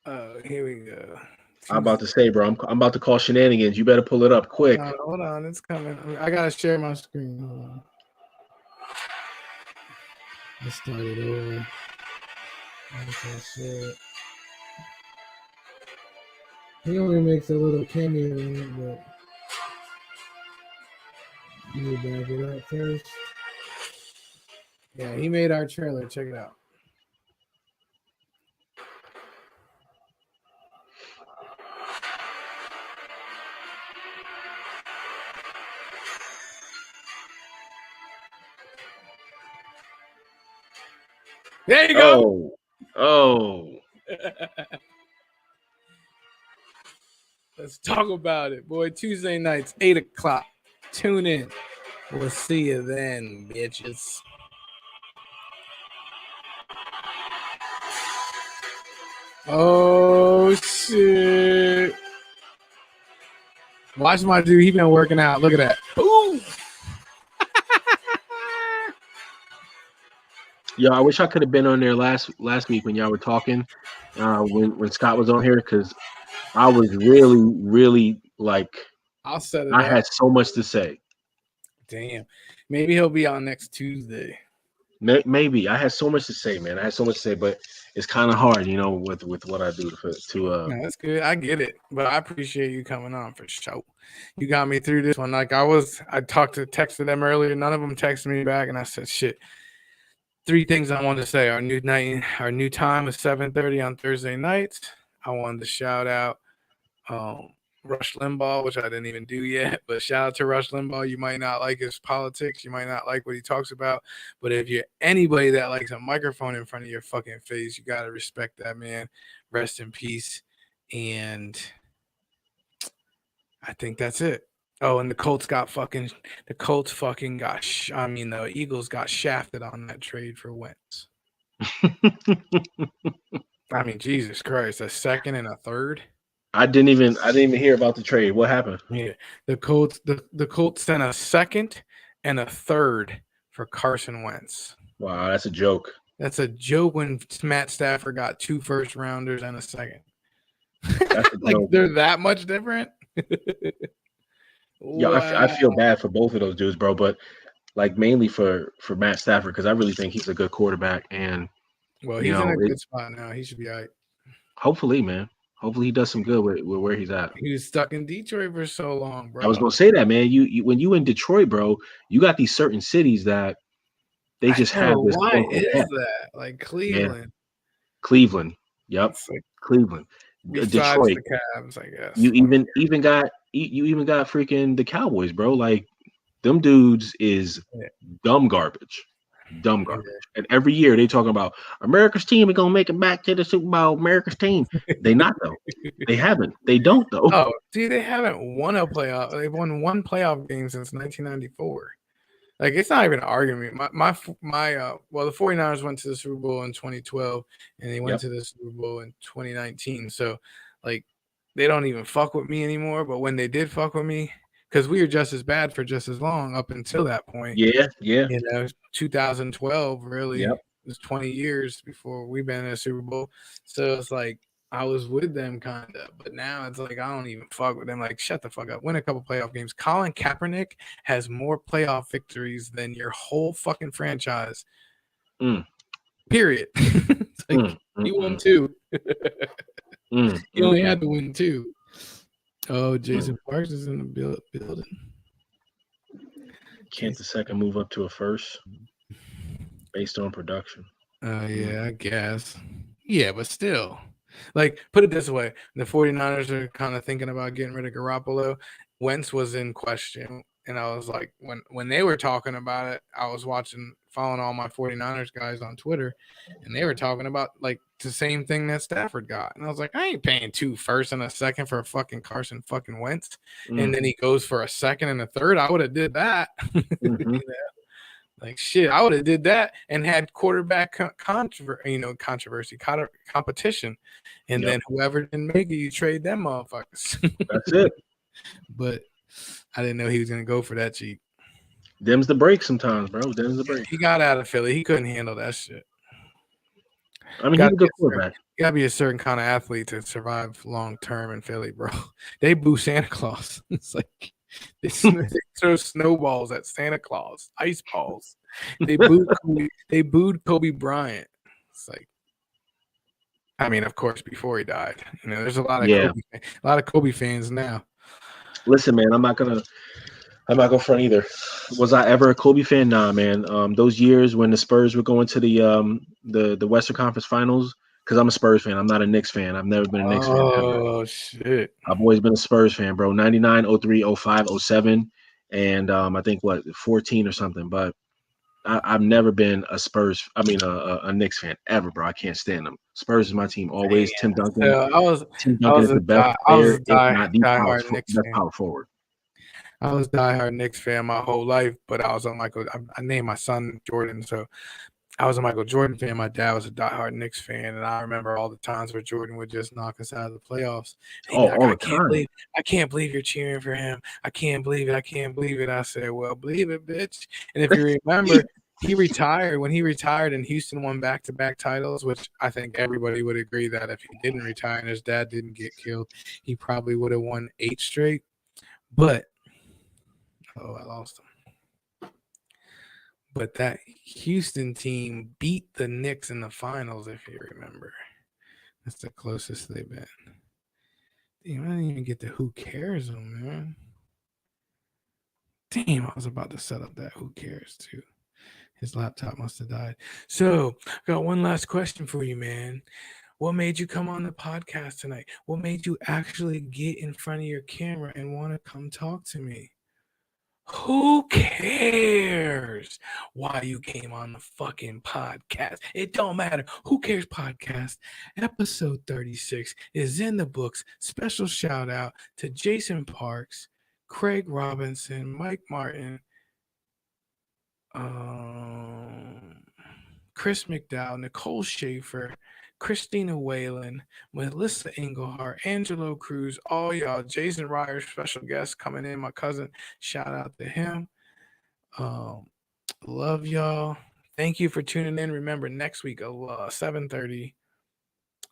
Oh, here we go. I'm about to say, bro, I'm about to call shenanigans. You better pull it up quick. Hold on, it's coming. I gotta share my screen. Hold on. Let's start it over. I can't share it. He only makes a little cameo in it, but let me back it up first. Yeah, he made our trailer. Check it out. There you go. Oh. Let's talk about it, boy. Tuesday nights, 8 o'clock. Tune in. We'll see you then, bitches. Oh, shit. Watch my dude. He been working out. Look at that. Boom. Yo, I wish I could have been on there last week when y'all were talking, when Scott was on here, because I was really like I'll set it I up. had so much to say. Damn. Maybe he'll be on next Tuesday. Maybe I had so much to say, man. I had so much to say, but it's kind of hard, with what I do to. No, that's good. I get it, but I appreciate you coming on for sure. You got me through this one. Like I texted them earlier. None of them texted me back, and I said, "Shit." 3 things I wanted to say. Our new time is 7:30 on Thursday nights. I wanted to shout out Rush Limbaugh, which I didn't even do yet, but shout out to Rush Limbaugh. You might not like his politics, you might not like what he talks about, but if you're anybody that likes a microphone in front of your fucking face, you gotta respect that man. Rest in peace. And I think that's it. Oh, and the Eagles got shafted on that trade for Wentz. I mean, Jesus Christ, a second and a third. I didn't even hear about the trade. What happened? Yeah, the Colts sent a second and a third for Carson Wentz. Wow, that's a joke. That's a joke when Matt Stafford got 2 first rounders and a second. That's a Like joke. they're that much different. Yeah, I feel bad for both of those dudes, bro. But like mainly for Matt Stafford, because I really think he's a good quarterback, and Well, he's in a good spot now. He should be all right. Hopefully, man. Hopefully he does some good with where he's at. He was stuck in Detroit for so long, bro. I was gonna say that, man. You when you in Detroit, bro, you got these certain cities that they just have this. Why is that? Like Cleveland. Yeah. Cleveland. Yep. Like Cleveland. Detroit. The Cavs, I guess. You even got freaking the Cowboys, bro. Like them dudes is dumb garbage. Dumb garbage. And every year they talking about America's team is gonna make it back to the Super Bowl. America's team. They not though. They haven't. They don't though. Oh, dude, they haven't won a playoff. They've won 1 playoff game since 1994. Like it's not even an argument. The 49ers went to the Super Bowl in 2012 and they went to the Super Bowl in 2019. So like they don't even fuck with me anymore. But when they did fuck with me, because we were just as bad for just as long up until that point. Yeah. 2012 really was 20 years before we've been in a Super Bowl. So it's like I was with them kind of, but now it's like I don't even fuck with them. Like shut the fuck up. Win a couple playoff games. Colin Kaepernick has more playoff victories than your whole fucking franchise. Period. It's like he won 2. He only had to win 2. Oh, Jason Parks is in the building. Can't the second move up to a first based on production? Yeah, I guess. Yeah, but still. Like, put it this way. The 49ers are kind of thinking about getting rid of Garoppolo. Wentz was in question. And I was like, when they were talking about it, I was following all my 49ers guys on Twitter, and they were talking about like the same thing that Stafford got. And I was like, I ain't paying 2 firsts and a second for a fucking Carson fucking Wentz. And then he goes for a second and a third. I would have did that. Like shit, I would have did that and had quarterback competition. And then whoever didn't make it, you trade them motherfuckers. That's it. But I didn't know he was gonna go for that cheap. Them's the break sometimes, bro. Them's the break. He got out of Philly. He couldn't handle that shit. I mean, he's a good quarterback. You gotta be a certain kind of athlete to survive long term in Philly, bro. They boo Santa Claus. It's like they throw snowballs at Santa Claus, ice balls. They booed Kobe Bryant. It's like, I mean, of course, before he died. There's a lot of Kobe fans now. Listen, man, I'm not gonna front either. Was I ever a Kobe fan? Nah, man. Those years when the Spurs were going to the Western Conference Finals, because I'm a Spurs fan. I'm not a Knicks fan. I've never been a Knicks fan. Oh, shit. I've always been a Spurs fan, bro. 99, 03, 05, 07, and I think 14 or something. But I've never been a Knicks fan ever, bro. I can't stand them. Spurs is my team always. Tim Duncan. Tim Duncan is the best player, if not the best power forward. I was a diehard Knicks fan my whole life, but I was on Michael. I named my son Jordan, so I was a Michael Jordan fan. My dad was a diehard Knicks fan, and I remember all the times where Jordan would just knock us out of the playoffs. All the time. I can't believe you're cheering for him. I can't believe it. I can't believe it. I said, well, believe it, bitch. And if you remember, he retired. When he retired and Houston won back-to-back titles, which I think everybody would agree that if he didn't retire and his dad didn't get killed, he probably would have won 8 straight. But I lost him. But that Houston team beat the Knicks in the finals, if you remember. That's the closest they've been. Damn, I didn't even get the who cares on, man. Damn, I was about to set up that who cares too. His laptop must have died. So, I got one last question for you, man. What made you come on the podcast tonight? What made you actually get in front of your camera and want to come talk to me? Who cares why you came on the fucking podcast? It don't matter. Who cares podcast? Episode 36 is in the books. Special shout out to Jason Parks, Craig Robinson, Mike Martin, Chris McDowell, Nicole Schaefer, Christina Whalen, Melissa Engelhart, Angelo Cruz, all y'all. Jason Ryder, special guest coming in, my cousin. Shout out to him. Love y'all. Thank you for tuning in. Remember, next week, 7:30,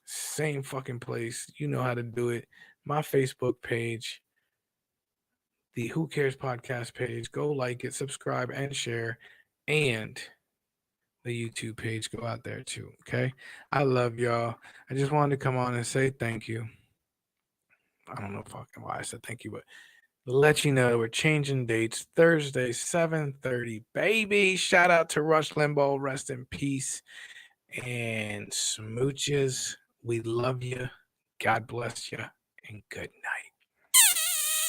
same fucking place. You know how to do it. My Facebook page, the Who Cares podcast page. Go like it, subscribe, and share. And the YouTube page, go out there too. Okay. I love y'all. I just wanted to come on and say thank you. I don't know fucking why I said thank you, but let you know we're changing dates. Thursday, 7:30, baby. Shout out to Rush Limbaugh. Rest in peace. And smooches. We love you. God bless you. And good night.